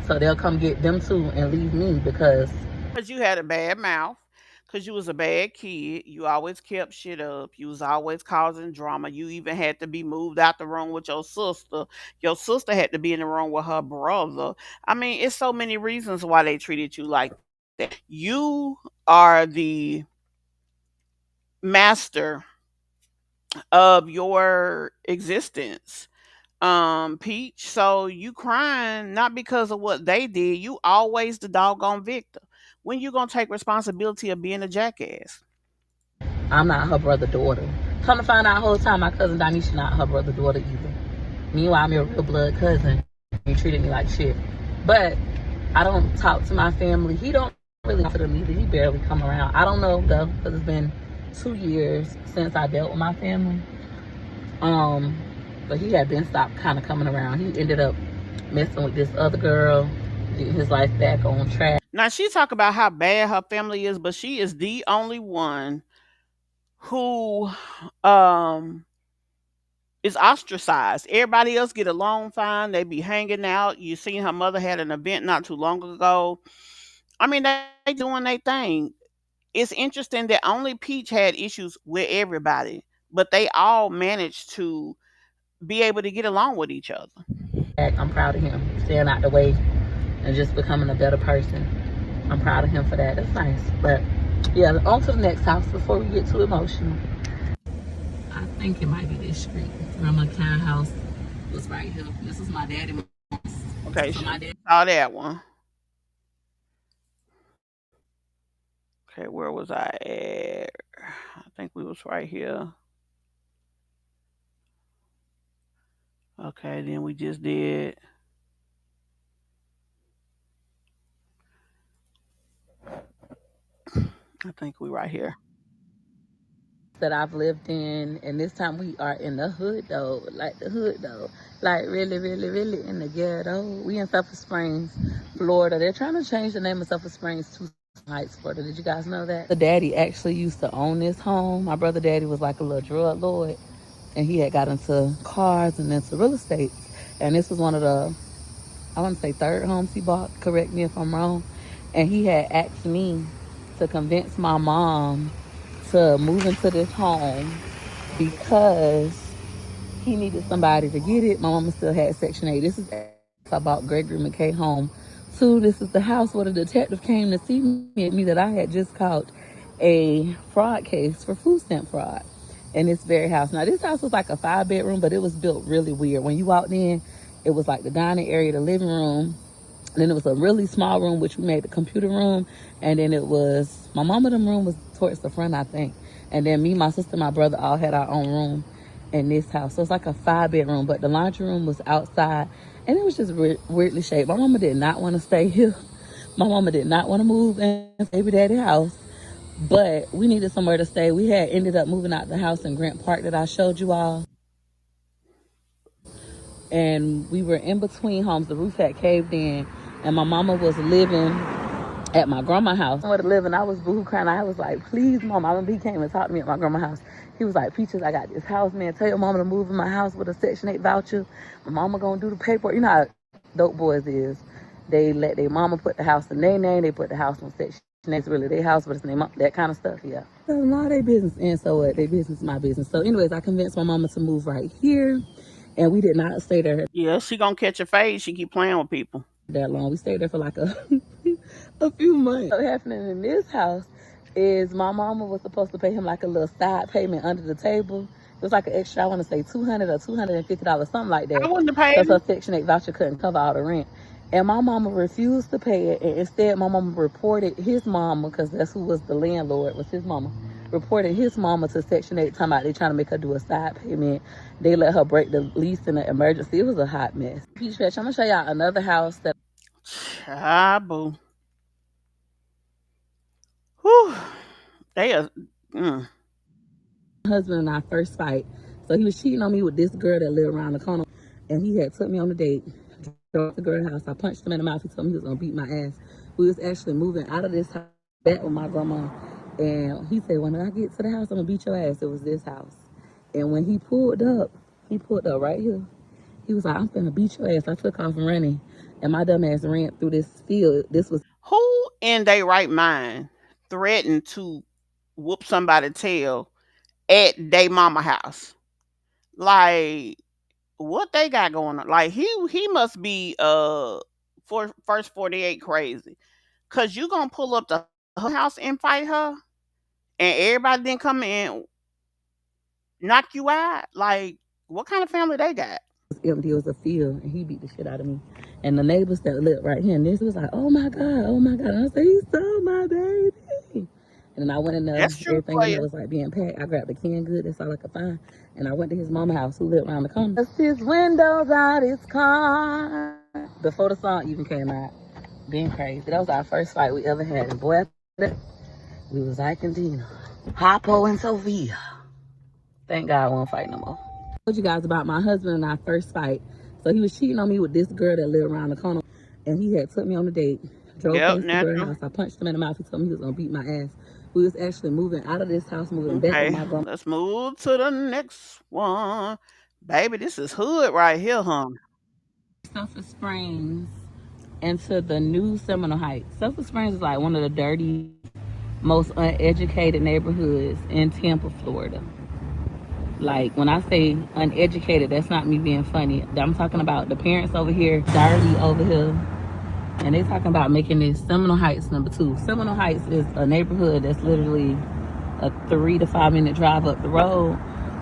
So they'll come get them two and leave me because you had a bad mouth. Because you was a bad kid. You always kept shit up. You was always causing drama. You even had to be moved out the room with your sister. Your sister had to be in the room with her brother. I mean, it's so many reasons why they treated you like that. You are the master of your existence, Peach. So you crying not because of what they did. You always the doggone victim. When you gonna take responsibility of being a jackass? I'm not her brother daughter. Come to find out the whole time my cousin Donisha not her brother daughter either. Meanwhile, I'm your real blood cousin. He treated me like shit. But I don't talk to my family. He don't really talk to them either. He barely come around. I don't know though, because it's been 2 years since I dealt with my family. But he had been stopped kind of coming around. He ended up messing with this other girl, getting his life back on track. Now she talk about how bad her family is, but she is the only one who is ostracized. Everybody else get along fine. They be hanging out. You seen her mother had an event not too long ago. I mean, they doing their thing. It's interesting that only Peach had issues with everybody, but they all managed to be able to get along with each other. I'm proud of him, staying out the way and just becoming a better person. I'm proud of him for that. That's nice. But yeah, on to the next house before we get too emotional. I think it might be this street. Grandma Kind house was right here. This is my daddy Okay, So my dad saw that one. Okay, where was I at? I think we was right here. Okay, then we just did. I think we right here. that I've lived in, and this time we are in the hood though, like the hood though, like really, really, really in the ghetto. We in Sulphur Springs, Florida. They're trying to change the name of Sulphur Springs to Heights, Florida. Did you guys know that? The daddy actually used to own this home. My brother daddy was like a little drug lord, and he had got into cars and into real estate. And this was one of the, I want to say, third homes he bought. Correct me if I'm wrong. And he had asked me to convince my mom to move into this home because he needed somebody to get it. My mama still had Section 8. This is I bought Gregory McKay home. 2, this is the house where the detective came to see me that I had just caught a fraud case for food stamp fraud in this very house. Now, this house was like a 5-bedroom, but it was built really weird. When you walked in, it was like the dining area, the living room, and then it was a really small room, which we made the computer room. And then it was, my mama them room was towards the front, I think. And then me, my sister, my brother all had our own room in this house. So it's like a 5-bedroom, but the laundry room was outside. And it was just weirdly shaped. My mama did not want to stay here. My mama did not want to move in baby daddy house. But we needed somewhere to stay. We had ended up moving out the house in Grant Park that I showed you all. And we were in between homes. The roof had caved in. And my mama was living at my grandma's house. I wanted to live, and I was boohoo crying. I was like, please, Mom. He came and talked to me at my grandma's house. He was like, Peaches, I got this house, man. Tell your mama to move in my house with a Section 8 voucher. My mama gonna do the paperwork. You know how dope boys is. They let their mama put the house in their name. They put the house on Section 8. It's really their house, but it's their mom, that kind of stuff, yeah. So a lot of their business, and so what? Their business is my business. So anyways, I convinced my mama to move right here, and we did not stay there. Yeah, she gonna catch a fade. She keep playing with people. That long. We stayed there for like a few months. What's happening in this house is my mama was supposed to pay him like a little side payment under the table. It was like an extra, I want to say $200 or $250, something like that. I wouldn't have paid because her Section 8 voucher couldn't cover all the rent. And my mama refused to pay it, and instead my mama reported his mama, because that's who was the landlord, was his mama, reported his mama to Section 8, talking about they trying to make her do a side payment. They let her break the lease in an emergency. It was a hot mess. Peach Fetch, I'm going to show y'all another house that... Ah, boo. Whew. They are... My husband and I first fight. So he was cheating on me with this girl that lived around the corner, and he had took me on a date. Drove to the girl's house. I punched him in the mouth. He told me he was going to beat my ass. We was actually moving out of this house back with my grandma. And he said, when I get to the house, I'm going to beat your ass. It was this house. And when he pulled up right here. He was like, I'm finna beat your ass. I took off and running. And my dumb ass ran through this field. This was... Who in their right mind threatened to whoop somebody's tail at their mama house? Like, what they got going on? Like, he must be first 48 crazy. Cause you gonna pull up to her house and fight her, and everybody then come in knock you out. Like, what kind of family they got? Empty. It was a field, and he beat the shit out of me. And the neighbors that lived right here, and this was like, oh my God. And I said, he stole my baby. And then I went in there, everything in there was like being packed. I grabbed the canned good, that's all I could find. And I went to his mama house, who lived around the corner. That's his windows out his car. Before the song even came out, being crazy. That was our first fight we ever had. And boy, we was Ike and Dina. Harpo and Sophia. Thank God I won't fight no more. I told you guys about my husband and our first fight. So he was cheating on me with this girl that lived around the corner. And he had took me on a date. Drove to the girl's house. I punched him in the mouth. He told me he was going to beat my ass. We was actually moving out of this house, moving back with my grandma. Let's move to the next one. Baby, this is hood right here, huh? Sulphur Springs into the new Seminole Heights. Sulphur Springs is like one of the dirty, most uneducated neighborhoods in Tampa, Florida. Like, when I say uneducated, that's not me being funny. I'm talking about the parents over here, dirty over here. And they talking about making this Seminole Heights #2. Seminole Heights is a neighborhood that's literally a 3 to 5 minute drive up the road.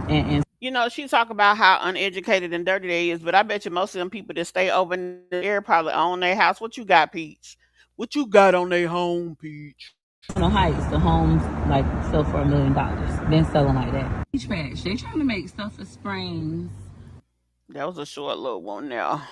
And She talk about how uneducated and dirty they is, but I bet you most of them people that stay over there probably own their house. What you got, Peach? What you got on their home, Peach? On the heights, the homes like sell for $1 million. Been selling like that. Trash. They trying to make Sulphur Springs. That was a short little one now.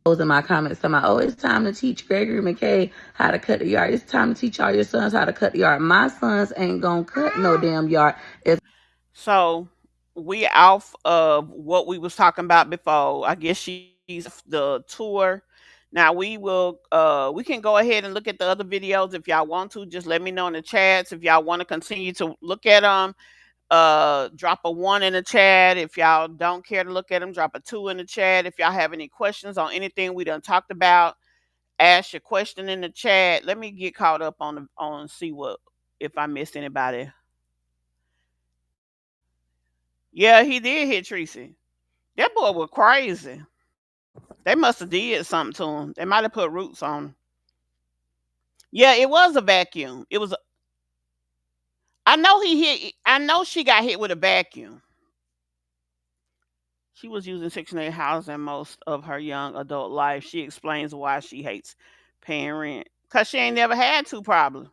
Those in my comments talking about, oh, it's time to teach Gregory McKay how to cut the yard. It's time to teach all your sons how to cut the yard. My sons ain't gonna cut no damn yard. So we off of what we was talking about before. I guess she's off the tour. Now we can go ahead and look at the other videos if y'all want to. Just let me know in the chats if y'all want to continue to look at them. Drop a 1 in the chat. If y'all don't care to look at them, drop a 2 in the chat. If y'all have any questions on anything we done talked about, ask your question in the chat. Let me get caught up on see what if I missed anybody. Yeah, he did hit Tracy. That boy was crazy. They must have did something to him. They might have put roots on him. Yeah, it was a vacuum. It was. I know he hit. I know she got hit with a vacuum. She was using Section 8 housing most of her young adult life. She explains why she hates paying rent. Because she ain't never had to, probably.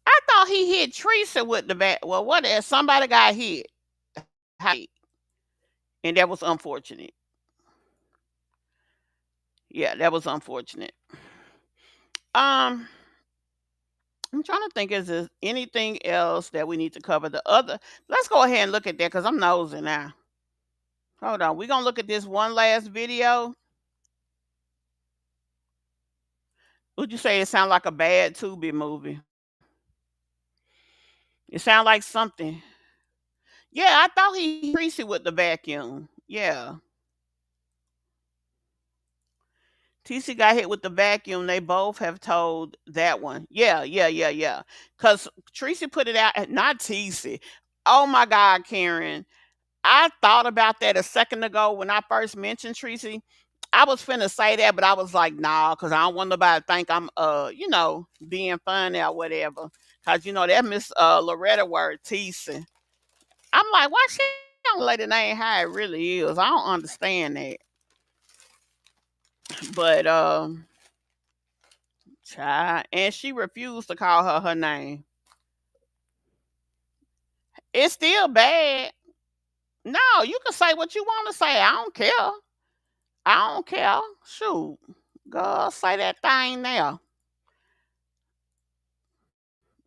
I thought he hit Teresa with the bat. Well, what if somebody got hit? And that was unfortunate. Yeah, that was unfortunate. I'm trying to think, is there anything else that we need to cover? Let's go ahead and look at that because I'm nosing now. Hold on. We're going to look at this one last video. Would you say it sound like a bad Tubi movie? It sound like something. Yeah, I thought he greasy with the vacuum. Yeah. TC got hit with the vacuum. They both have told that one. Yeah. Because Tracy put it out, not TC. Oh my God, Karen. I thought about that a second ago when I first mentioned Tracy. I was finna say that, but I was like, nah, because I don't want nobody to think I'm being funny or whatever. Cause that Miss Loretta word teasing. I'm like, why she don't lay the name how it really is? I don't understand that. But child, and she refused to call her name. It's still bad. No, you can say what you want to say. I don't care. I don't care. Shoot. Go say that thing there.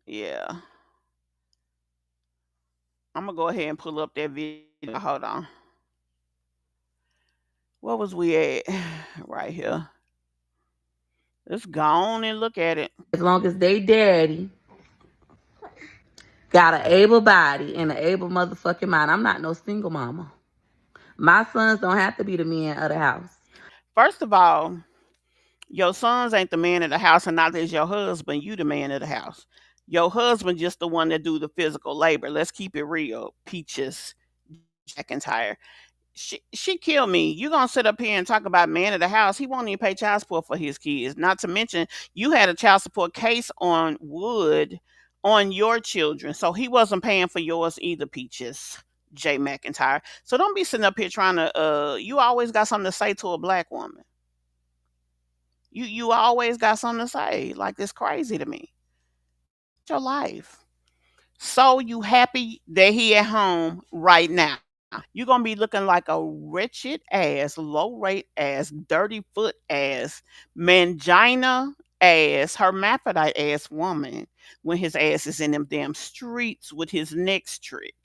Yeah. I'm gonna go ahead and pull up that video. Hold on. What was we at? Right here. Let's go on and look at it. As long as they daddy got an able body and an able motherfucking mind. I'm not no single mama. My sons don't have to be the men of the house. First of all, your sons ain't the man of the house, and neither is your husband. You the man of the house. Your husband just the one that do the physical labor. Let's keep it real. Peaches McIntyre. She killed me. You gonna sit up here and talk about man of the house? He won't even pay child support for his kids. Not to mention, you had a child support case on Wood on your children, so he wasn't paying for yours either. Peaches J McIntyre. So don't be sitting up here trying to. You always got something to say to a black woman. You always got something to say. Like, it's crazy to me. Your life. So you happy that he at home right now? You're gonna be looking like a wretched ass, low rate ass, dirty foot ass, mangina ass, hermaphrodite ass woman when his ass is in them damn streets with his next trick.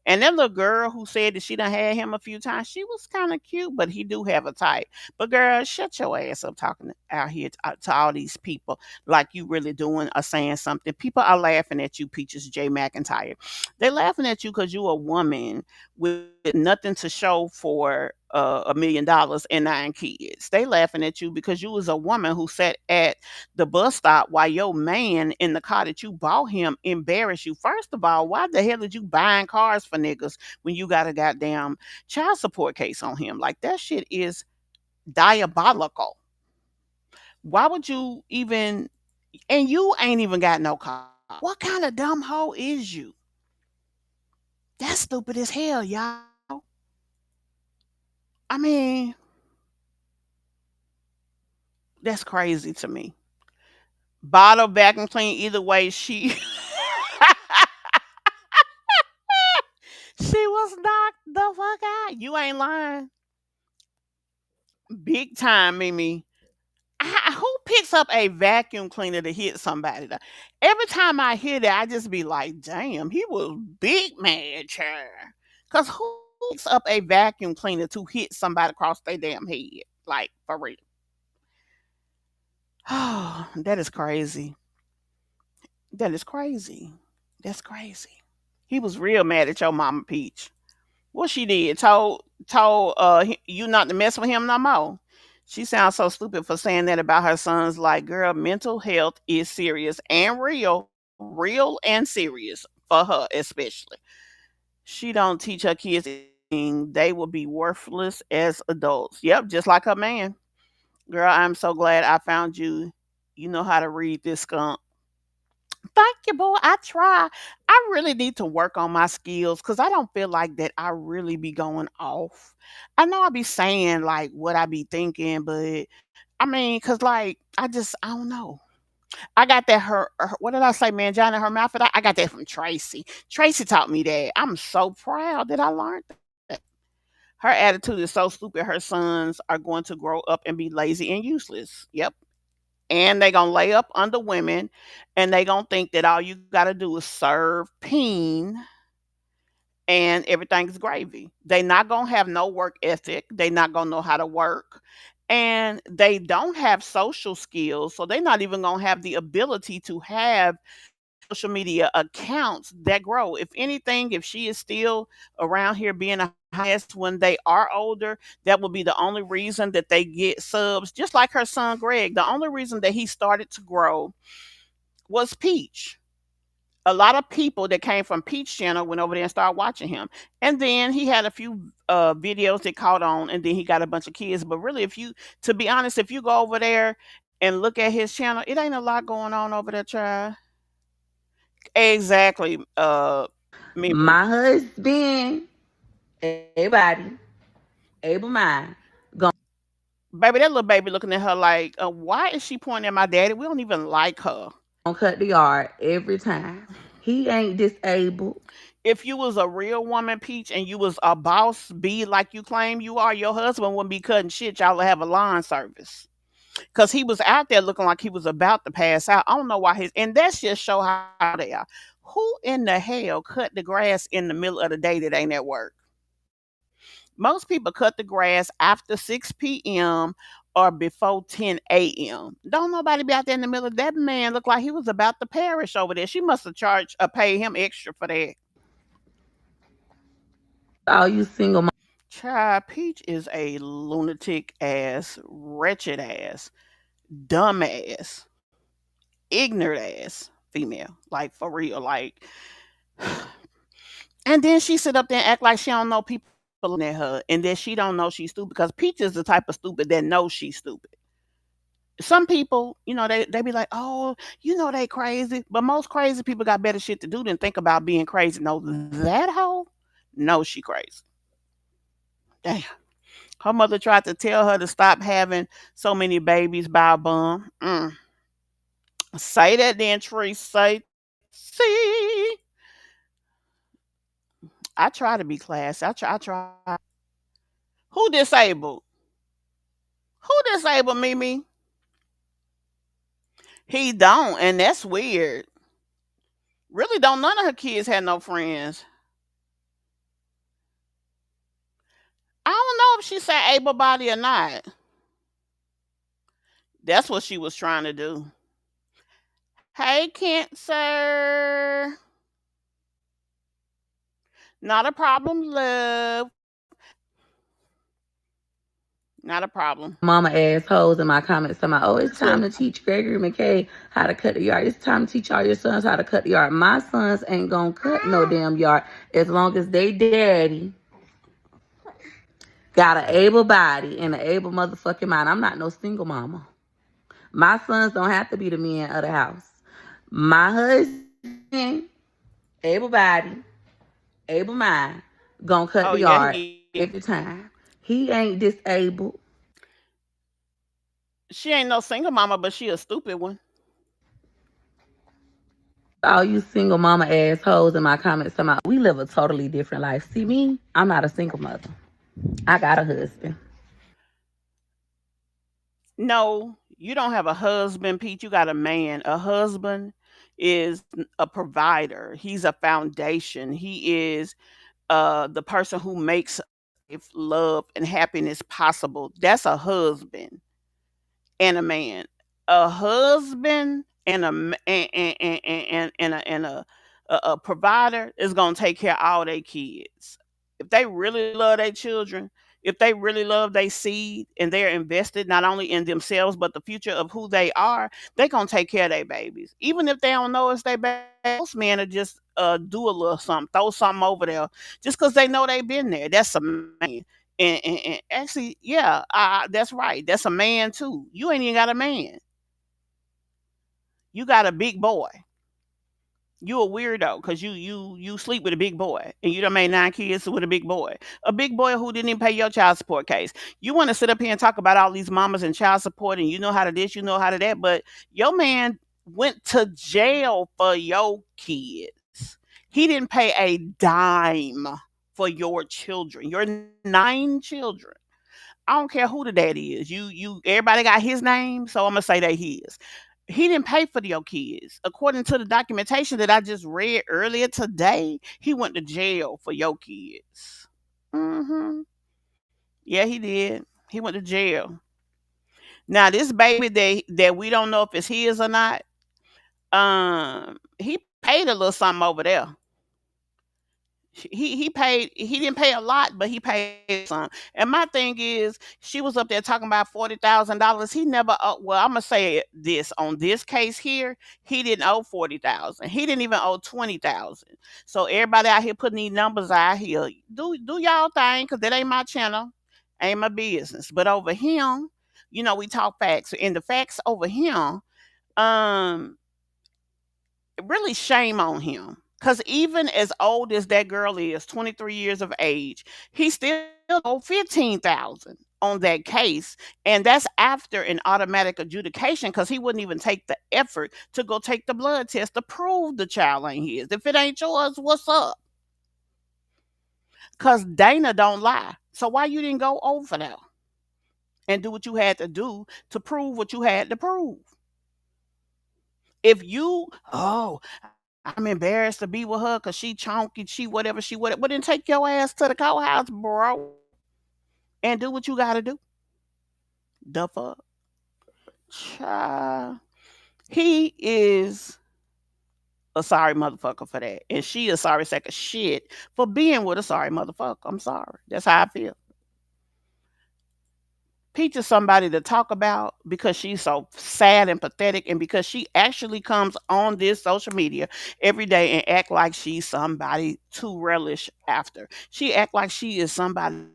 And that little girl who said that she done had him a few times, she was kind of cute, but he do have a type. But girl, shut your ass up talking out here to all these people like you really doing or saying something. People are laughing at you, Peaches J McIntyre. They're laughing at you because you a woman with nothing to show for $1 million and 9 kids. They laughing at you because you was a woman who sat at the bus stop while your man in the car that you bought him embarrassed you. First of all, why the hell did you buying cars for niggas when you got a goddamn child support case on him? Like, that shit is diabolical. Why would you even, and you ain't even got no car. What kind of dumb hoe is you? That's stupid as hell, y'all. I mean, that's crazy to me. Bottle vacuum clean, either way, she she was knocked the fuck out. You ain't lying. Big time, Mimi. Who picks up a vacuum cleaner to hit somebody? Every time I hear that, I just be like, damn, he was big mad, child. Because who picks up a vacuum cleaner to hit somebody across their damn head? Like, for real. Oh, that is crazy. That is crazy. That's crazy. He was real mad at your mama, Peach. What she did? Told you not to mess with him no more. She sounds so stupid for saying that about her sons. Like, girl, mental health is serious and real and serious for her, especially. She don't teach her kids anything. They will be worthless as adults. Yep, just like her man. Girl, I'm so glad I found you. You know how to read this skunk. Thank you, boy. I try. I really need to work on my skills because I don't feel like that I really be going off. I know I be saying like what I be thinking, but I mean, cause like I don't know. I got that what did I say, man? John in her mouth. I got that from Tracy. Tracy taught me that. I'm so proud that I learned that. Her attitude is so stupid. Her sons are going to grow up and be lazy and useless. Yep, and they gonna lay up under women, and they gonna think that all you gotta do is serve peen and everything's gravy. They not gonna have no work ethic. They not gonna know how to work. And they don't have social skills, so they're not even gonna have the ability to have social media accounts that grow. If anything, if she is still around here being a highest when they are older, that will be the only reason that they get subs. Just like her son Greg, the only reason that he started to grow was Peach. A lot of people that came from Peach channel went over there and started watching him. And then he had a few videos that caught on, and then he got a bunch of kids. But really, to be honest, if you go over there and look at his channel, it ain't a lot going on over there, child. Exactly. Mimi. My husband, everybody, able mind, Baby, that little baby looking at her like, why is she pointing at my daddy? We don't even like her. gonna cut the yard every time. He ain't disabled. If you was a real woman, Peach, and you was a boss B like you claim you are, your husband wouldn't be cutting shit. Y'all would have a lawn service. Cause he was out there looking like he was about to pass out. I don't know why and that's just show how they are. Who in the hell cut the grass in the middle of the day that ain't at work? Most people cut the grass after 6 p.m. or before 10 a.m. Don't nobody be out there in the middle of that. Man looked like he was about to perish over there. She must have charged or paid him extra for that. All you single moms Child, Peach is a lunatic ass, wretched ass, dumb ass, ignorant ass female. Like for real. Like, and then she sit up there and act like she don't know people at her, and that she don't know she's stupid, because Peach is the type of stupid that knows she's stupid. Some people, they be like, oh, they crazy. But most crazy people got better shit to do than think about being crazy. No, that hoe, no, she crazy. Damn. Her mother tried to tell her to stop having so many babies by a bum. Say that then, Tree. Say, see. I try to be classy. I try. Who disabled? Who disabled Mimi? He don't, and that's weird. Really don't none of her kids have no friends. I don't know if she said able body or not. That's what she was trying to do. Hey, Cancer. Not a problem, love. Not a problem. mama assholes in my comments talking about, oh, it's time Look, to teach Gregory McKay how to cut the yard. It's time to teach all your sons how to cut the yard. My sons ain't gonna cut no damn yard as long as they daddy got an able body and an able motherfucking mind. I'm not no single mama. My sons don't have to be the men of the house. My husband, able body, able mind, gonna cut Oh the yeah, yard he is. every time. He ain't disabled. She ain't no single mama, but she a stupid one. All you single mama assholes in my comments talking about we live a totally different life. See me, I'm not a single mother. I got a husband. No, you don't have a husband, Pete. You got a man. A husband is a provider. He's a foundation. He is the person who makes life, love, and happiness possible. That's a husband and a man. A husband and a provider is gonna take care of all their kids. If they really love their children, if they really love their seed and they're invested not only in themselves but the future of who they are, they gonna take care of their babies. Even if they don't know it's their baby, most men are just do a little something, throw something over there just because they know they've been there. That's a man. And actually, yeah, that's right. That's a man too. You ain't even got a man. You got a big boy. You a weirdo because you sleep with a big boy and you done made 9 kids with a big boy who didn't even pay your child support case. You want to sit up here and talk about all these mamas and child support and you know how to this, you know how to that, but your man went to jail for your kids. He didn't pay a dime for your children, your 9 children. I don't care who the daddy is. Everybody got his name, so I'm gonna say that his. He didn't pay for your kids. According to the documentation that I just read earlier today, he went to jail for your kids. Hmm. Yeah, he did. He went to jail. Now this baby that we don't know if it's his or not, he paid a little something over there. He didn't pay a lot, but he paid some. And my thing is, she was up there talking about $40,000. He never well, I'm gonna say this on this case here, he didn't owe 40,000. He didn't even owe 20,000. So everybody out here putting these numbers out here, do y'all thing, because that ain't my channel, ain't my business. But over him, we talk facts. And the facts over him, um, really shame on him. Because even as old as that girl is, 23 years of age, he still owed 15,000 on that case. And that's after an automatic adjudication because he wouldn't even take the effort to go take the blood test to prove the child ain't his. If it ain't yours, what's up? Because Dana don't lie. So why you didn't go over there and do what you had to do to prove what you had to prove? If you, oh, I'm embarrassed to be with her because she chunky, she whatever. But then take your ass to the courthouse, bro, and do what you gotta do. The fuck? Child. He is a sorry motherfucker for that. And she a sorry sack of shit for being with a sorry motherfucker. I'm sorry. That's how I feel. Peach is somebody to talk about because she's so sad and pathetic, and because she actually comes on this social media every day and act like she's somebody to relish after. She act like she is somebody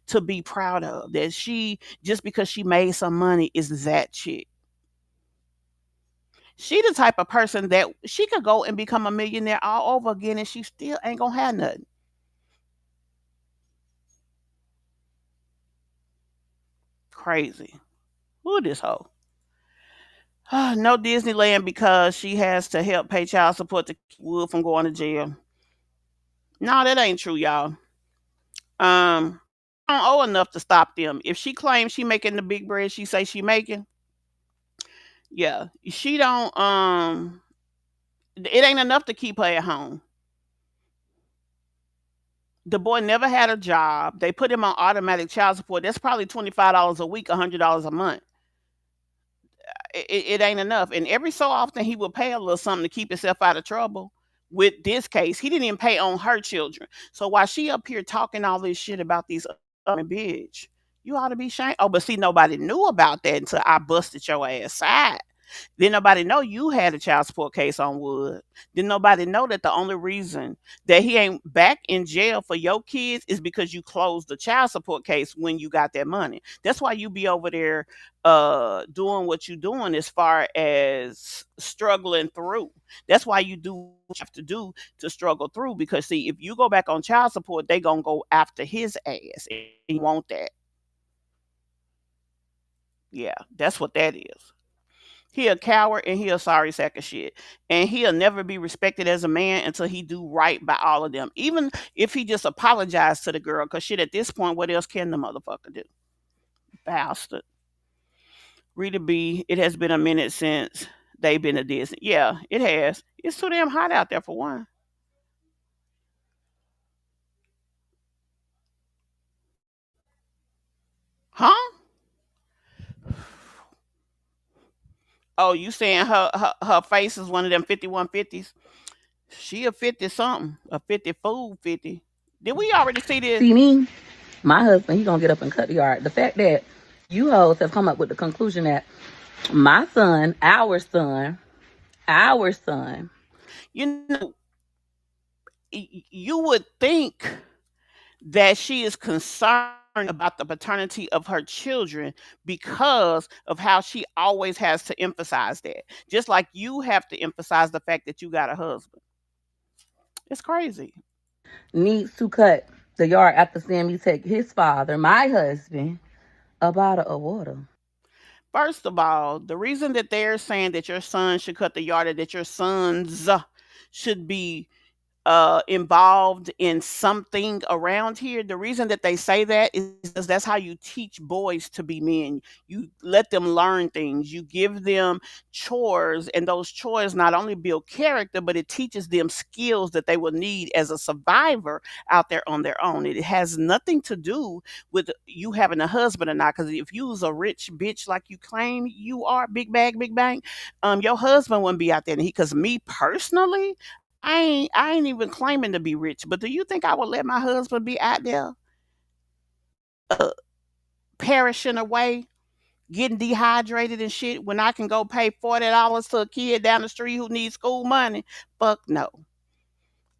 to be proud of. That she, just because she made some money, is that chick. She the type of person that she could go and become a millionaire all over again and she still ain't gonna have nothing. Crazy. Who this hoe? No Disneyland because she has to help pay child support to keep Wood from going to jail. No, that ain't true, y'all. I don't owe enough to stop them. If she claims she making the big bread she say she making, yeah, she don't. It ain't enough to keep her at home. The boy never had a job. They put him on automatic child support. That's probably $25 a week, $100 a month. It ain't enough. And every so often he will pay a little something to keep himself out of trouble. With this case, he didn't even pay on her children. So while she up here talking all this shit about these other bitch, you ought to be ashamed. Oh, but see, nobody knew about that until I busted your ass out. Didn't nobody know you had a child support case on Wood. Didn't nobody know that the only reason that he ain't back in jail for your kids is because you closed the child support case when you got that money. That's why you be over there doing what you doing as far as struggling through. That's why you do what you have to do to struggle through, because see, if you go back on child support, they gonna go after his ass. And he want that. Yeah, that's what that is. He a coward and he a sorry sack of shit. And he'll never be respected as a man until he do right by all of them. Even if he just apologized to the girl, cause shit at this point, what else can the motherfucker do? Bastard. Rita B, it has been a minute since they've been to Disney. Yeah, it has. It's too damn hot out there for one. Huh? Oh, you saying her face is one of them 5150s? She a 50 something, a 50 fool 50. Did we already see this? See me, my husband, he gonna get up and cut the yard. The fact that you hoes have come up with the conclusion that my son, our son, You know, you would think that she is concerned about the paternity of her children because of how she always has to emphasize that. Just like you have to emphasize the fact that you got a husband. It's crazy. needs to cut the yard after seeing me take his father, my husband, a bottle of water. First of all, the reason that they're saying that your son should cut the yard, or that your sons should be involved in something around here. The reason that they say that is because that's how you teach boys to be men. You let them learn things. You give them chores, and those chores not only build character, but it teaches them skills that they will need as a survivor out there on their own. It has nothing to do with you having a husband or not. Because if you was a rich bitch like you claim you are, big bag, big bang, your husband wouldn't be out there. Because me personally, I ain't even claiming to be rich, but do you think I would let my husband be out there uh, perishing away, getting dehydrated and shit when I can go pay $40 to a kid down the street who needs school money? Fuck no.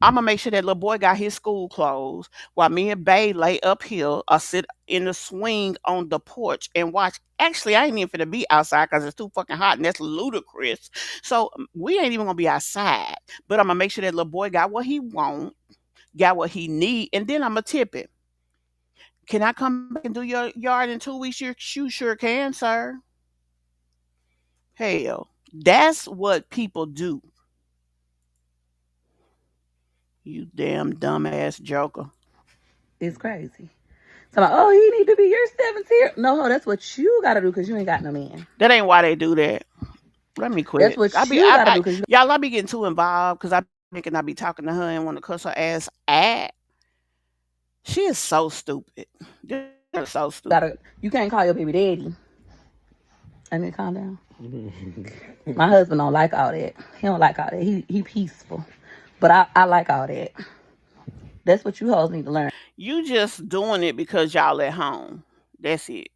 I'm gonna make sure that little boy got his school clothes while me and Bay lay up here or sit in the swing on the porch and watch. Actually, I ain't even finna be outside because it's too fucking hot and that's ludicrous. So we ain't even gonna be outside. But I'm gonna make sure that little boy got what he want, got what he need, and then I'm gonna tip it. Can I come back and do your yard in 2 weeks? You sure can, sir. Hell, that's what people do. You damn dumbass joker. It's crazy. So like, oh, he need to be your 17. No, that's what you gotta do because you ain't got no man. That ain't why they do that. Let me quit. That's what you gotta do because you. Y'all, I be getting too involved because I thinking I be talking to her and want to cuss her ass at. She is so stupid. They're so stupid. You can't call your baby daddy. I need to calm down. My husband don't like all that. He don't like all that. He peaceful, but I like all that. That's what you hoes need to learn. You just doing it because y'all at home. That's it.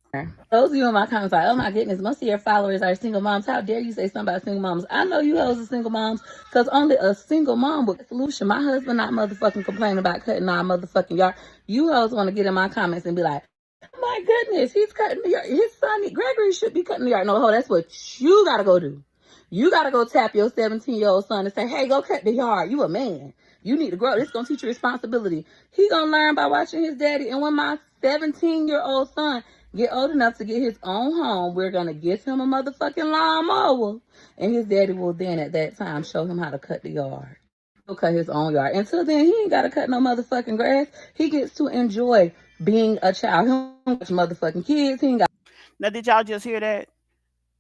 Those of you in my comments like, oh my goodness, most of your followers are single moms. How dare you say something about single moms? I know you hoes are single moms because only a single mom would get a solution. My husband not motherfucking complaining about cutting our motherfucking yard. You hoes want to get in my comments and be like, oh my goodness, he's cutting the yard. His son, Gregory, should be cutting the yard. No, that's what you got to go do. You got to go tap your 17-year-old son and say, hey, go cut the yard. You a man. You need to grow. This going to teach you responsibility. He going to learn by watching his daddy. And when my 17-year-old son get old enough to get his own home, we're going to give him a motherfucking lawnmower. And his daddy will then at that time show him how to cut the yard. He'll cut his own yard. Until then, he ain't got to cut no motherfucking grass. He gets to enjoy being a child. He don't watch motherfucking kids. He ain't got. Now, did y'all just hear that?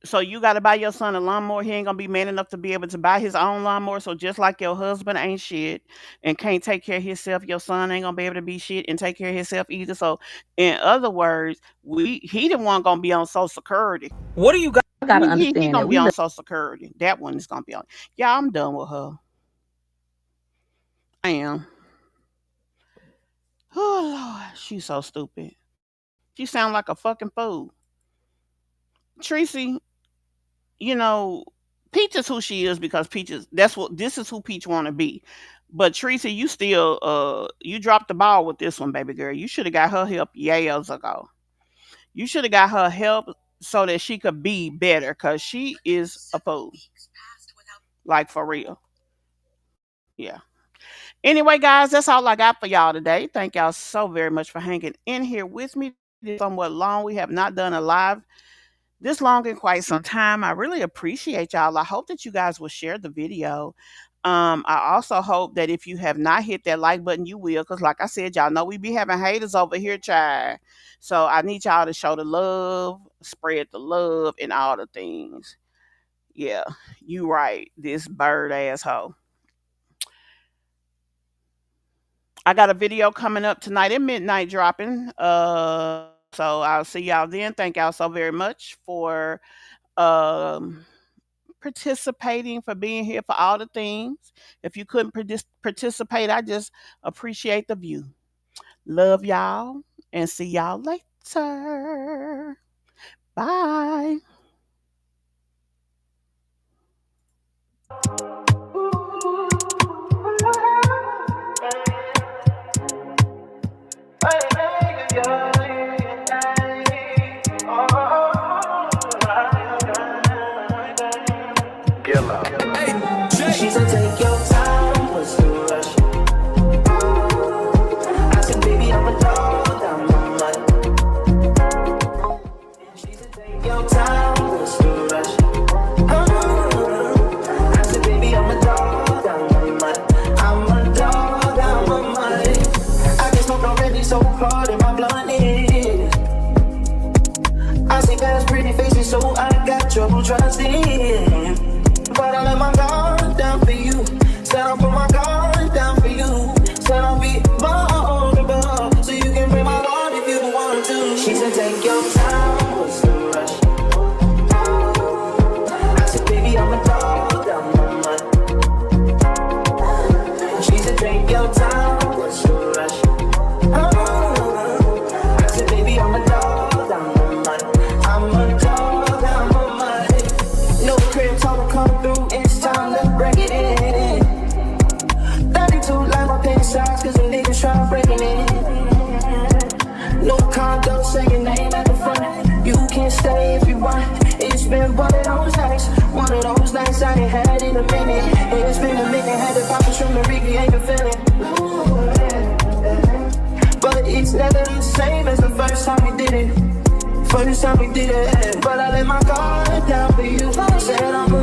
So you got to buy your son a lawnmower. He ain't gonna be man enough to be able to buy his own lawnmower. So just like your husband ain't shit and can't take care of himself, your son ain't gonna be able to be shit and take care of himself either. So in other words, he the one gonna be on Social Security. What do you got? I gotta He understand gonna that be on Social Security. That one is gonna be on. Yeah, I'm done with her. I am. Oh Lord, she's so stupid. She sound like a fucking fool. Tracy, you know, Peach is who she is because Peach is this is who Peach want to be. But Teresa, you still you dropped the ball with this one, baby girl. You should have got her help years ago. You should have got her help so that she could be better because she is a fool. Like for real. Yeah. Anyway, guys, that's all I got for y'all today. Thank y'all so very much for hanging in here with me. It's somewhat long. We have not done a live this long in quite some time. I really appreciate y'all. I hope that you guys will share the video. I also hope that if you have not hit that like button, you will, because like I said, y'all know we be having haters over here, child. So I need y'all to show the love, spread the love, and all the things. Yeah, you right. This bird asshole. I got a video coming up tonight at midnight dropping. So I'll see y'all then. Thank y'all so very much for um participating, for being here, for all the things. If you couldn't participate, I just appreciate the view. Love y'all and see y'all later. Bye. She said, take your time, what's the rush? I said, baby, I'm a dog, I'm a mutt. She said, take your time, what's the rush? I said, baby, I'm a dog, I'm a mutt. I'm a dog, I'm a mutt. I get smoked already so hard in my blunt is. I see past pretty faces, so I got trouble trusting. But I let my guard down for you. Said I'll put my guard down for you. Said I'll be vulnerable, so you can break my heart if you want to. She said, take your time, what's the rush? I said, baby, I'm a dog, I'm a mutt. She said, take your time, what's the rush? I said, baby, I'm a dog, I'm a mutt. I'm a dog, I'm a mutt. No crib, time to come through, it's time to break it in. 32 like my pen size, cause the niggas try breaking it. No condo, say your name at the front. You can stay if you want. It's been one of those nights. One of those nights I ain't had in a minute. It's been a minute, had to pop a shroom and recreate the feeling. But it's never the same as the first time we did it. First time we did it. But I let my guard down for you. Said I'm